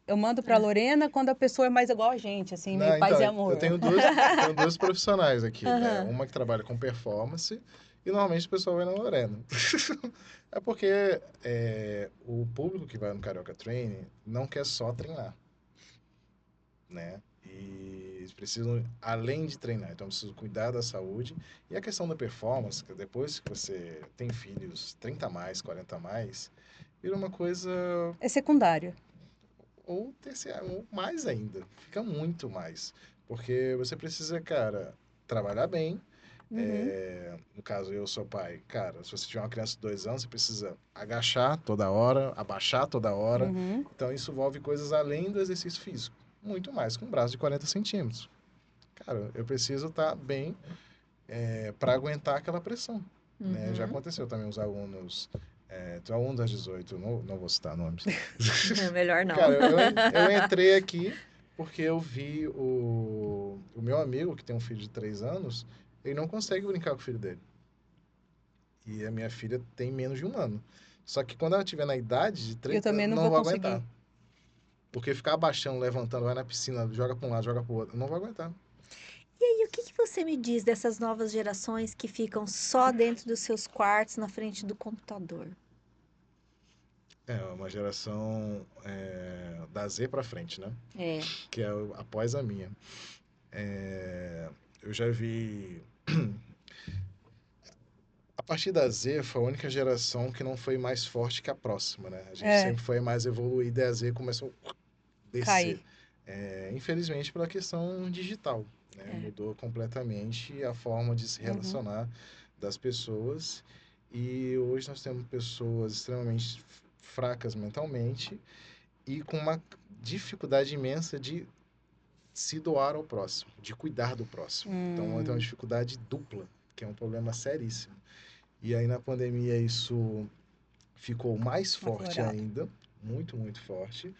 eu mando pra Lorena quando a pessoa é mais igual a gente, assim, meio Não, paz então, e eu amor. tenho duas profissionais aqui, né? Aham. Uma que trabalha com performance e normalmente o pessoal vai na Lorena. É porque o público que vai no Carioca Training não quer só treinar, né? E eles precisam, além de treinar, então precisam cuidar da saúde. E a questão da performance, que depois que você tem filhos 30 a mais, 40 a mais, vira uma coisa, É secundário. ou terciária, ou mais ainda, fica muito mais. Porque você precisa, cara, trabalhar bem. Uhum, No caso, eu sou pai. Cara, se você tiver uma criança de 2 anos, você precisa agachar toda hora, abaixar toda hora. uhum. Então, isso envolve coisas além do exercício físico. Muito mais que um braço de 40 centímetros. Cara, eu preciso estar bem para aguentar aquela pressão. Né? Já Uhum. aconteceu também os alunos, tem aluno das 18, não vou citar nomes. Melhor não. Cara, eu entrei aqui porque eu vi o meu amigo, que tem um filho de 3 anos, ele não consegue brincar com o filho dele. E a minha filha tem menos de 1 ano. Só que quando ela estiver na idade de Eu 3, eu também não não vou vou aguentar. conseguir. Porque ficar abaixando, levantando, vai na piscina, joga para um lado, joga para o outro, eu não vou aguentar. E o que que você me diz dessas novas gerações que ficam só dentro dos seus quartos, na frente do computador? É uma geração da Z para frente, né? É. Que é após a minha. É, eu já vi. A partir da Z foi a única geração que não foi mais forte que a próxima, né? A gente É, sempre foi mais evoluída e a Z começou a descer. cair. Infelizmente pela questão digital, né? É. Mudou completamente a forma de se Uhum. relacionar das pessoas e hoje nós temos pessoas extremamente fracas mentalmente e com uma dificuldade imensa de se doar ao próximo, de cuidar do próximo. Então, tem uma Hum, dificuldade dupla, que é um problema seríssimo. E aí, na pandemia, isso ficou mais forte aflorado. ainda, muito, muito forte.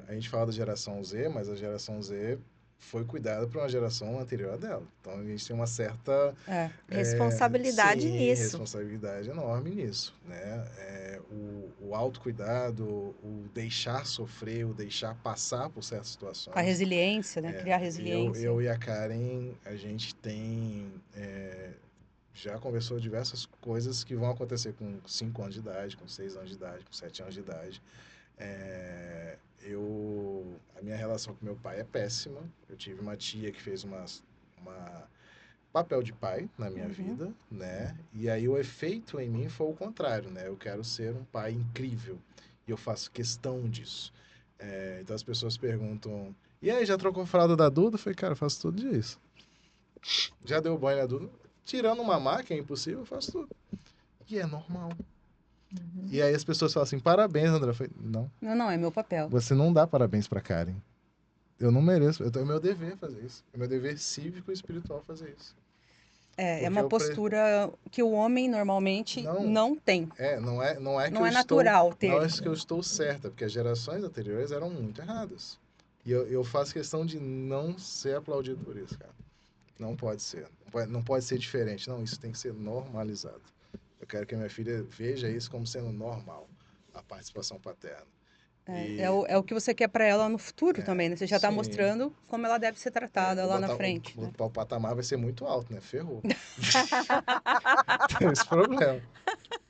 A gente fala da geração Z, mas a geração Z foi cuidada por uma geração anterior dela. Então, a gente tem uma certa, É. Responsabilidade sim, nisso. responsabilidade enorme nisso, né? O autocuidado, o deixar sofrer, o deixar passar por certas A situações. resiliência, né? Criar resiliência. Eu e a Karen, a gente tem já conversou diversas coisas que vão acontecer com 5 anos de idade, com 6 anos de idade, com 7 anos de idade. A minha relação com meu pai é péssima. Eu tive uma tia que fez uma papel de pai na minha Uhum. vida, né? E aí o efeito em mim foi o contrário, né? Eu quero ser um pai incrível. E eu faço questão disso. Então as pessoas perguntam, e aí, já trocou a fralda da Duda? Eu falei, cara, eu faço todo dia isso. Já deu banho na Duda? Tirando uma máquina, é impossível, eu faço tudo. E é normal. Uhum. E aí as pessoas falam assim, parabéns, André. Eu falei, não. Não, é meu papel. Você não dá parabéns pra Karen. Eu não mereço. É meu dever fazer isso. É meu dever cívico e espiritual fazer isso. É Porque uma postura que o homem normalmente não tem. Não é que Não eu é estou... natural Não ter. é que eu estou certa, porque as gerações anteriores eram muito erradas. E eu faço questão de não ser aplaudido por isso, cara. Não pode ser. Não pode ser diferente. Não, isso tem que ser normalizado. Eu quero que a minha filha veja isso como sendo normal, a participação paterna. É o que você quer para ela no futuro também, né? Você já está Sim. mostrando como ela deve ser tratada lá na frente. Né? O patamar vai ser muito alto, né? Ferrou. Tem esse problema.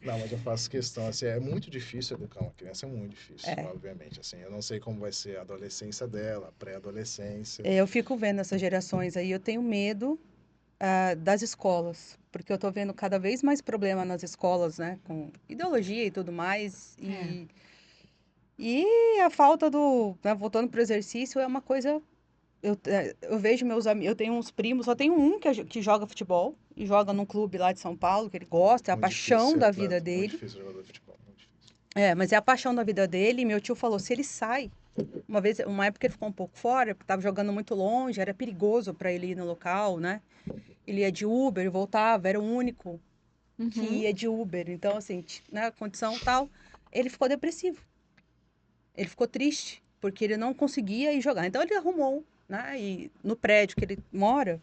Não, mas eu faço questão, assim, é muito difícil educar uma criança, é muito difícil, obviamente, assim, eu não sei como vai ser a adolescência dela, a pré-adolescência. Eu fico vendo essas gerações aí, eu tenho medo das escolas, porque eu tô vendo cada vez mais problema nas escolas, né, com ideologia e tudo mais, e a falta né, voltando pro exercício, é uma coisa, eu vejo meus amigos, eu tenho uns primos, só tenho um que joga futebol, e joga num clube lá de São Paulo, que ele gosta, é a Muito difícil paixão ser da atleta, vida muito dele. difícil jogador de futebol, muito difícil. Mas é a paixão da vida dele, e meu tio falou, se ele sai, uma época ele ficou um pouco fora, porque estava jogando muito longe, era perigoso para ele ir no local, né? Ele ia de Uber e voltava, era o único que Uhum. ia de Uber. Então, assim, né, condição tal, ele ficou depressivo. Ele ficou triste, porque ele não conseguia ir jogar. Então, ele arrumou, né? E no prédio que ele mora,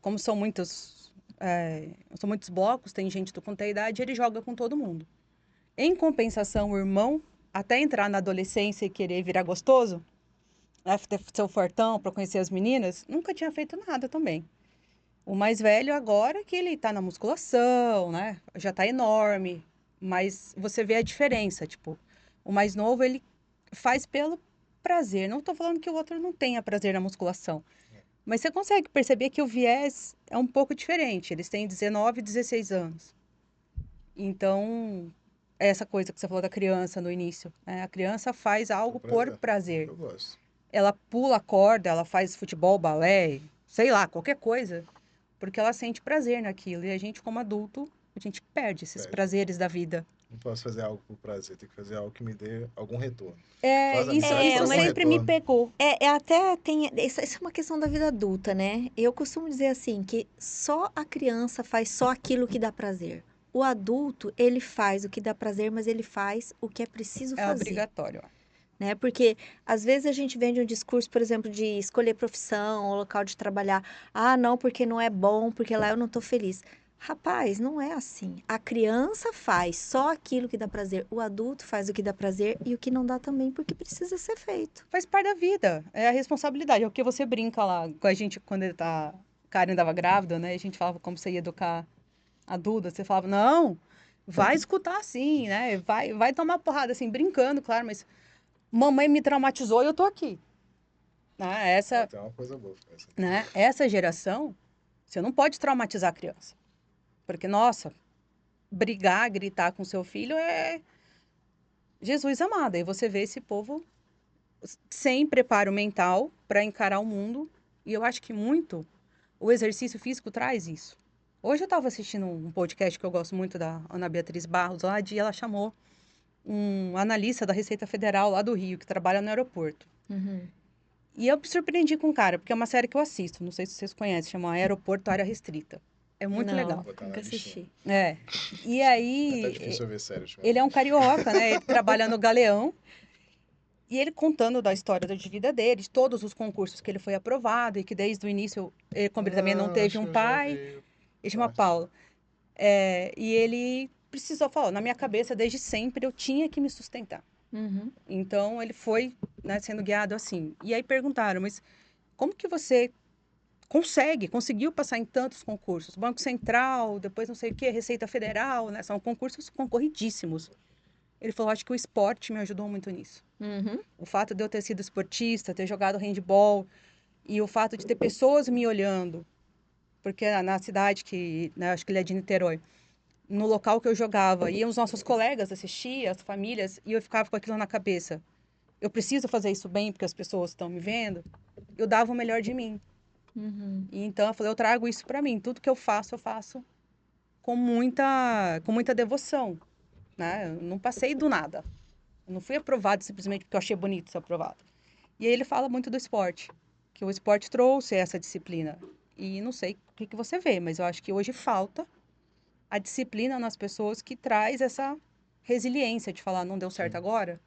como são muitos blocos, tem gente do quanto é idade, ele joga com todo mundo. Em compensação, o irmão, até entrar na adolescência e querer virar gostoso, né, ter seu fortão para conhecer as meninas, nunca tinha feito nada também. O mais velho agora que ele tá na musculação, né? Já tá enorme, mas você vê a diferença, tipo, o mais novo ele faz pelo prazer. Não tô falando que o outro não tenha prazer na musculação, mas você consegue perceber que o viés é um pouco diferente. Eles têm 19 e 16 anos. Então, é essa coisa que você falou da criança no início, né? A criança faz algo por prazer. Eu gosto. Ela pula a corda, ela faz futebol, balé, sei lá, qualquer coisa, porque ela sente prazer naquilo. E a gente, como adulto, a gente perde esses prazeres da vida. Não posso fazer algo por prazer, tem que fazer algo que me dê algum retorno. Isso sempre me pegou. Até tem. Isso é uma questão da vida adulta, né? Eu costumo dizer assim, que só a criança faz só aquilo que dá prazer. O adulto, ele faz o que dá prazer, mas ele faz o que é preciso É fazer. obrigatório. Né? Porque às vezes a gente vende um discurso, por exemplo, de escolher profissão ou local de trabalhar. Ah, não, porque não é bom, porque lá eu não tô feliz. Rapaz, não é assim. A criança faz só aquilo que dá prazer, o adulto faz o que dá prazer e o que não dá também, porque precisa ser feito. Faz parte da vida, é a responsabilidade. É o que você brinca lá com a gente quando Karen estava grávida, né? A gente falava como você ia educar a Duda. Você falava, não, vai escutar assim, né? Vai tomar porrada, assim, brincando, claro, mas mamãe me traumatizou e eu tô aqui. Né? Tem uma coisa boa. Né? Essa geração, você não pode traumatizar a criança. Porque, nossa, brigar, gritar com seu filho é Jesus amado. Aí você vê esse povo sem preparo mental para encarar o mundo. E eu acho que muito o exercício físico traz isso. Hoje eu estava assistindo um podcast que eu gosto muito da Ana Beatriz Barros, lá de ela chamou um analista da Receita Federal lá do Rio, que trabalha no aeroporto. Uhum. E eu me surpreendi com o cara, porque é uma série que eu assisto, não sei se vocês conhecem, chama Aeroporto Área Restrita. É muito legal. Nunca assisti. E aí, É até difícil eu ver sério. ele é um carioca, né? Ele trabalha no Galeão. E ele contando da história de vida dele, de todos os concursos que ele foi aprovado, e que desde o início, como ele também não teve um pai, ele chama Paulo. E ele precisou falar, na minha cabeça, desde sempre, eu tinha que me sustentar. Uhum. Então, ele foi, né, sendo guiado assim. E aí perguntaram, mas como que você conseguiu passar em tantos concursos? Banco Central, depois não sei o quê, Receita Federal, né? São concursos concorridíssimos. Ele falou, acho que o esporte me ajudou muito nisso. Uhum. O fato de eu ter sido esportista, ter jogado handball, e o fato de ter pessoas me olhando, porque na cidade que, né, acho que ele é de Niterói, no local que eu jogava. E os nossos colegas assistiam, as famílias, e eu ficava com aquilo na cabeça. Eu preciso fazer isso bem porque as pessoas estão me vendo. Eu dava o melhor de mim. Uhum. E então eu falei, eu trago isso para mim. Tudo que eu faço com muita devoção, né? Eu não passei do nada. Eu não fui aprovado simplesmente porque eu achei bonito ser aprovado. E aí ele fala muito do esporte, que o esporte trouxe essa disciplina. E não sei o que você vê, mas eu acho que hoje falta a disciplina nas pessoas que traz essa resiliência de falar, não deu certo Sim. agora,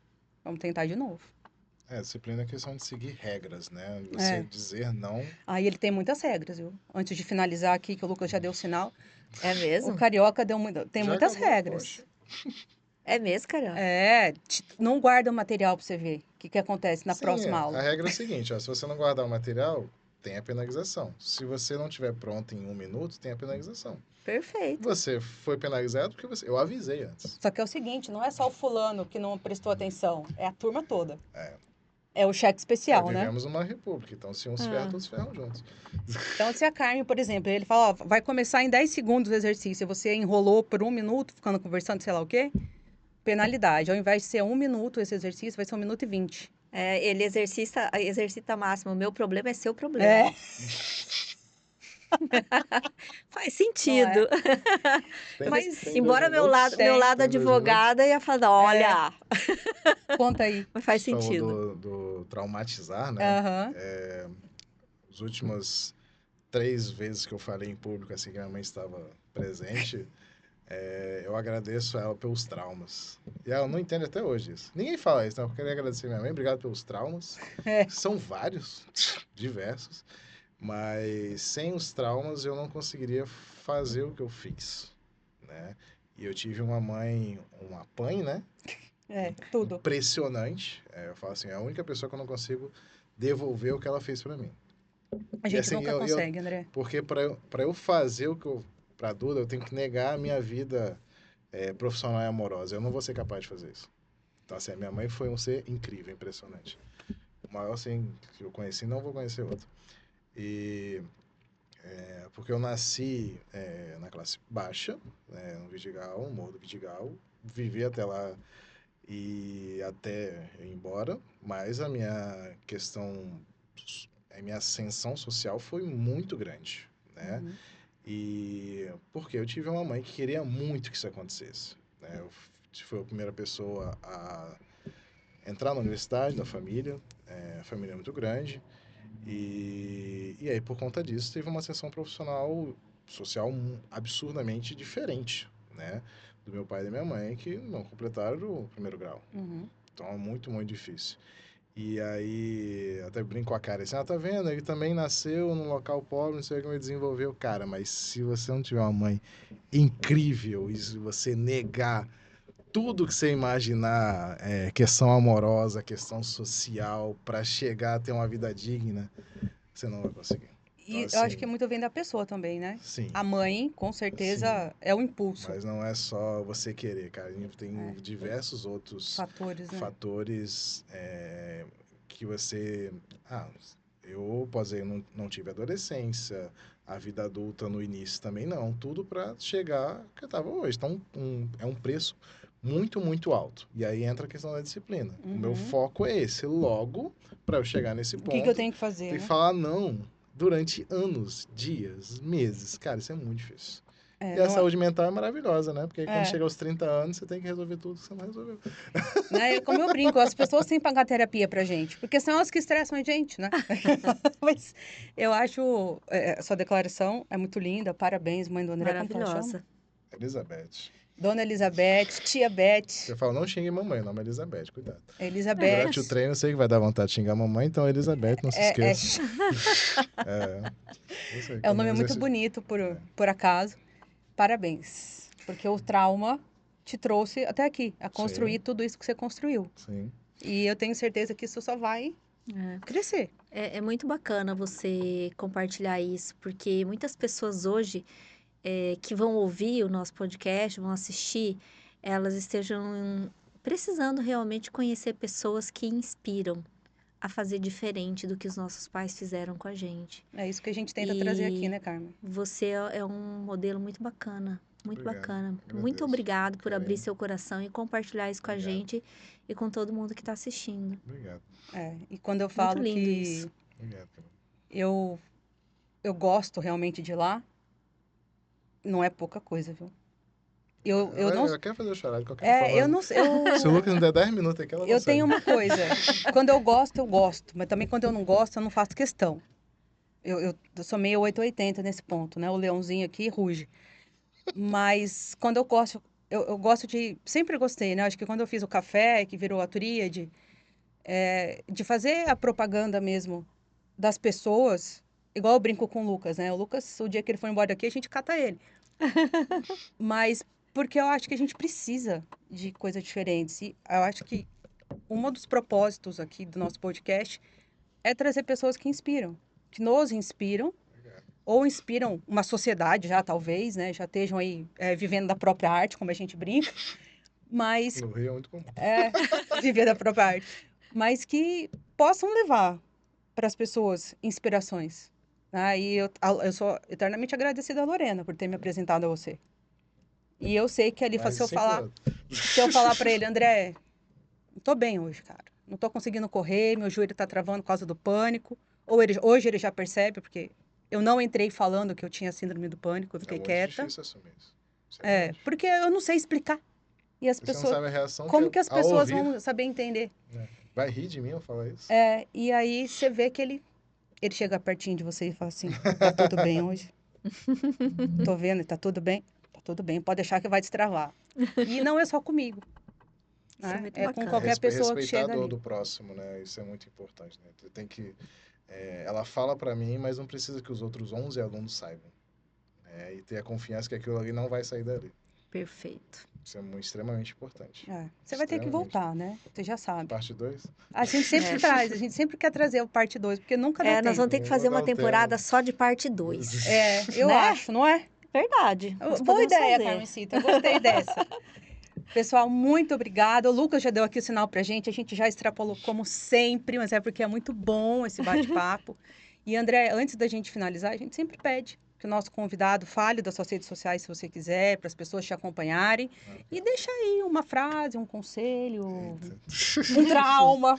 vamos tentar de novo. Disciplina é questão de seguir regras, né? Você É. dizer não. Aí ele tem muitas regras, viu? Antes de finalizar aqui, que o Lucas já deu sinal, É o mesmo? Carioca tem Já muitas acabou, regras. poxa. É mesmo, cara? Não guarda o material pra você ver o que acontece na Sim, próxima a aula. regra é a seguinte, ó, se você não guardar o material, tem a penalização. Se você não tiver pronto em 1 minuto, tem a penalização. Perfeito. Você foi penalizado porque eu avisei antes. Só que é o seguinte, não é só o fulano que não prestou atenção, é a turma toda. É. É o cheque especial, né? Vivemos numa república, então se uns ferram, todos ferram juntos. Então, se a Carmen, por exemplo, ele fala, ó, vai começar em 10 segundos o exercício, e você enrolou por 1 minuto, ficando conversando, sei lá o quê, penalidade. Ao invés de ser 1 minuto esse exercício, vai ser 1 minuto e 20. Ele exercita máximo. O meu problema é seu problema. É, Faz não é? sentido. Mas, Tem Embora 2 minutos? meu lado Tem 2 minutos? advogada ia falar, olha, conta aí. mas faz Você falou sentido. do traumatizar, né? Aham. As últimas 3 vezes que eu falei em público, assim, que minha mãe estava presente, eu agradeço a ela pelos traumas. E ela não entende até hoje isso. Ninguém fala isso, então eu queria agradecer minha mãe, obrigado pelos traumas. É. São vários, diversos, mas sem os traumas eu não conseguiria fazer o que eu fiz, né? E eu tive uma mãe, uma mãe, né? Tudo. Impressionante. Eu falo assim, é a única pessoa que eu não consigo devolver o que ela fez para mim. A E gente assim, nunca consegue, André. porque para eu fazer o que eu para Duda, eu tenho que negar a minha vida profissional e amorosa. Eu não vou ser capaz de fazer isso. Então, assim, a minha mãe foi um ser incrível, impressionante. O maior assim que eu conheci, não vou conhecer outro. E porque eu nasci na classe baixa, né, no Vidigal, no Morro do Vidigal, vivi até lá e até ir embora, mas a minha questão, a minha ascensão social foi muito grande, né? Uhum. E porque eu tive uma mãe que queria muito que isso acontecesse, né? Eu fui a primeira pessoa a entrar na universidade da família, a família é muito grande, e aí por conta disso teve uma ascensão profissional, social absurdamente diferente, né? Do meu pai e da minha mãe, que não completaram o primeiro grau. Uhum. Então é muito, muito difícil. E aí, até brinco com a cara assim, tá vendo? Ele também nasceu num local pobre, não sei como ele desenvolveu. Cara, mas se você não tiver uma mãe incrível e se você negar tudo que você imaginar, questão amorosa, questão social, para chegar a ter uma vida digna, você não vai conseguir. Então, E eu acho que assim, muito vem da pessoa também, né? sim, A mãe, com sim. certeza, é o impulso. Mas não é só você querer, cara. A gente tem diversos outros Fatores, né? fatores que você. Ah, eu posso dizer, não tive adolescência, a vida adulta no início também não. Tudo para chegar que eu estava hoje. Então, é um preço muito, muito alto. E aí entra a questão da disciplina. O meu Uhum. foco é esse. Logo, para eu chegar nesse O que eu ponto, tenho que fazer, tem que né? falar não durante anos, dias, meses. Cara, isso é muito difícil. E a Não, saúde mental é maravilhosa, né? Porque aí quando é, chega aos 30 anos, você tem que resolver tudo que você não resolveu. né? Como eu brinco, as pessoas têm que pagar terapia pra gente, porque são elas que estressam a gente, né? Mas eu acho, sua declaração é muito linda, parabéns, mãe do André, como que ela chama? Maravilhosa. Elizabeth. Dona Elizabeth, tia Beth, Eu falo, não xingue mamãe, o nome é Elizabeth, cuidado. Durante o Elizabeth, treino eu sei que vai dar vontade de xingar a mamãe, então Elizabeth, não se é, é, esqueça. Eu sei é que um não nome muito exercício. bonito, por acaso, parabéns, porque o trauma te trouxe até aqui, a construir Sim, tudo isso que você construiu. sim. E eu tenho certeza que isso só vai crescer. É muito bacana você compartilhar isso, porque muitas pessoas hoje que vão ouvir o nosso podcast, vão assistir, elas estejam precisando realmente conhecer pessoas que inspiram a fazer diferente do que os nossos pais fizeram com a gente. É isso que a gente tenta trazer aqui, E né, Carmen? você é um modelo muito bacana Muito Obrigado, bacana. agradeço. Muito obrigado por abrir Carinho. seu coração e compartilhar isso com a Obrigado. gente e com todo mundo que está assistindo. Obrigado. E quando eu falo lindo que isso. Obrigado, Camila. eu gosto realmente de lá, não é pouca coisa, viu? Eu não... Ela quer fazer eu chorar de qualquer forma. eu não sei. Se o Lucas não der 10 minutos aqui, ela Eu consegue. tenho uma coisa. Quando eu gosto, eu gosto. Mas também quando eu não gosto, eu não faço questão. Eu sou meio 880 nesse ponto, né? O leãozinho aqui ruge. Mas quando eu gosto, eu gosto de... Sempre gostei, né? Acho que quando eu fiz o café, que virou a Tríade, de fazer a propaganda mesmo das pessoas, igual eu brinco com o Lucas, né? O Lucas, o dia que ele for embora daqui, a gente cata ele. Mas porque eu acho que a gente precisa de coisas diferentes. E eu acho que um dos propósitos aqui do nosso podcast é trazer pessoas que inspiram, que nos inspiram, ou inspiram uma sociedade já, talvez, né? Já estejam aí vivendo da própria arte, como a gente brinca, mas No Rio é muito comum. viver da própria arte, mas que possam levar para as pessoas inspirações. Né? E eu sou eternamente agradecida a Lorena por ter me apresentado a você. E eu sei que ali, Mas se eu sempre- falar para ele, André, não tô bem hoje, cara. Não tô conseguindo correr, meu joelho tá travando por causa do pânico. Hoje ele já percebe, porque eu não entrei falando que eu tinha síndrome do pânico, eu fiquei muito quieta. difícil assumir isso. Isso é muito difícil. Porque eu não sei explicar. E as Você não pessoas, sabe a reação como que as ao pessoas ouvir, vão saber entender? né? Vai rir de mim eu falar isso? E aí você vê que ele chega pertinho de você e fala assim: tá tudo bem hoje? Tô vendo, tá tudo bem? Tá tudo bem, pode deixar que vai destravar. E não é só comigo. Isso é Né? muito É com bacana. qualquer pessoa que Respeitar a chega dor ali. do próximo, né? Isso é muito importante, né? Tu tem que... ela fala pra mim, mas não precisa que os outros 11 alunos saibam. E ter a confiança que aquilo ali não vai sair dali. Perfeito. Isso é extremamente importante. Você vai ter que Extremamente. voltar, né? Você já sabe. Parte 2? A gente sempre traz, a gente sempre quer trazer o parte 2, porque nunca dá Nós tempo. vamos ter que fazer Vou uma dar um temporada tempo. só de parte 2. Eu Né? acho, não é? Verdade. Nós Boa podemos ideia, fazer. Carmencita. Eu gostei dessa. Pessoal, muito obrigada. O Lucas já deu aqui o sinal pra gente. A gente já extrapolou como sempre, mas é porque é muito bom esse bate-papo. E, André, antes da gente finalizar, a gente sempre pede que o nosso convidado fale das suas redes sociais, se você quiser, para as pessoas te acompanharem. E deixa aí uma frase, um conselho, um trauma.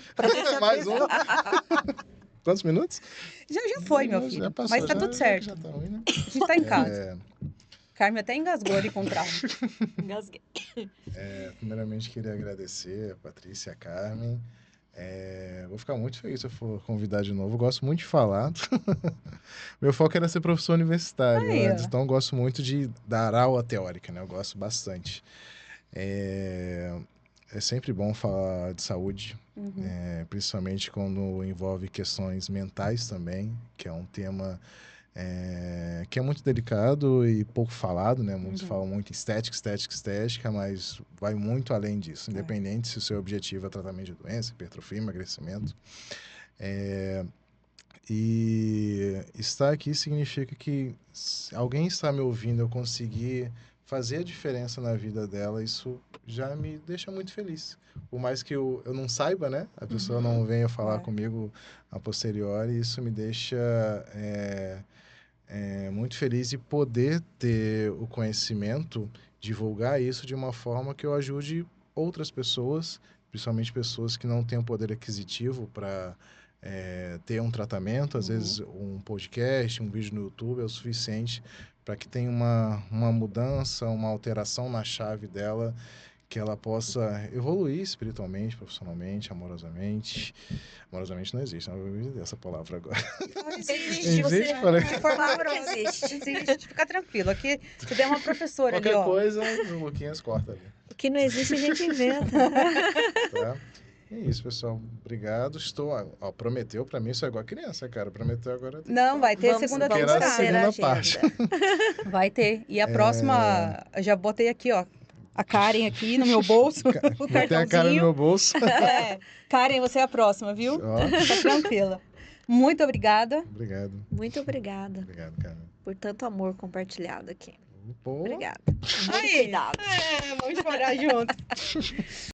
Mais um? Quantos minutos? Já foi, meu filho. Já passou, Mas tá tudo certo. Já tá ruim, né? A gente tá em casa. Carmen até engasgou ali com o trauma. Engasguei. Primeiramente, queria agradecer a Patrícia e a Carmen. Vou ficar muito feliz se eu for convidar de novo. Eu gosto muito de falar. Meu foco era ser professor universitário Aí, antes, ó. então eu gosto muito de dar aula teórica, né? Eu gosto bastante. É sempre bom falar de saúde, principalmente quando envolve questões mentais também, que é um tema que é muito delicado e pouco falado, né? Muitos falam muito estética, mas vai muito além disso, independente se o seu objetivo é tratamento de doença, hipertrofia, emagrecimento. E estar aqui significa que se alguém está me ouvindo, eu conseguir fazer a diferença na vida dela, isso já me deixa muito feliz. Por mais que eu não saiba, né? A pessoa não venha falar comigo a posteriori, isso me deixa muito feliz de poder ter o conhecimento, divulgar isso de uma forma que eu ajude outras pessoas, principalmente pessoas que não têm o poder aquisitivo para ter um tratamento. Às vezes um podcast, um vídeo no YouTube é o suficiente para que tenha uma mudança, uma alteração na chave dela, que ela possa evoluir espiritualmente, profissionalmente, amorosamente. Amorosamente não existe, não vou essa palavra agora. Não existe. Existe, falei. Claro que existe. Existe. Fica tranquilo. Aqui, se der uma professora ali, Qualquer ó. coisa, o Luquinhas corta ali. O que não existe, a gente inventa. Tá? É isso, pessoal. Obrigado. Prometeu pra mim, isso é igual a criança, cara. Prometeu agora. Não, vai ter segunda vamos temporada. fazer a Segunda parte. agenda. Vai ter. E a próxima, eu já botei aqui, ó. A Karen aqui no meu bolso, o Botei a cara no meu cartãozinho. bolso. Karen, você é a próxima, viu? Ó, Fica tranquila. Muito obrigada. obrigado. Muito obrigada Obrigado, cara. por tanto amor compartilhado aqui. Pô. Obrigada. Aí. Cuidado. Vamos chorar junto.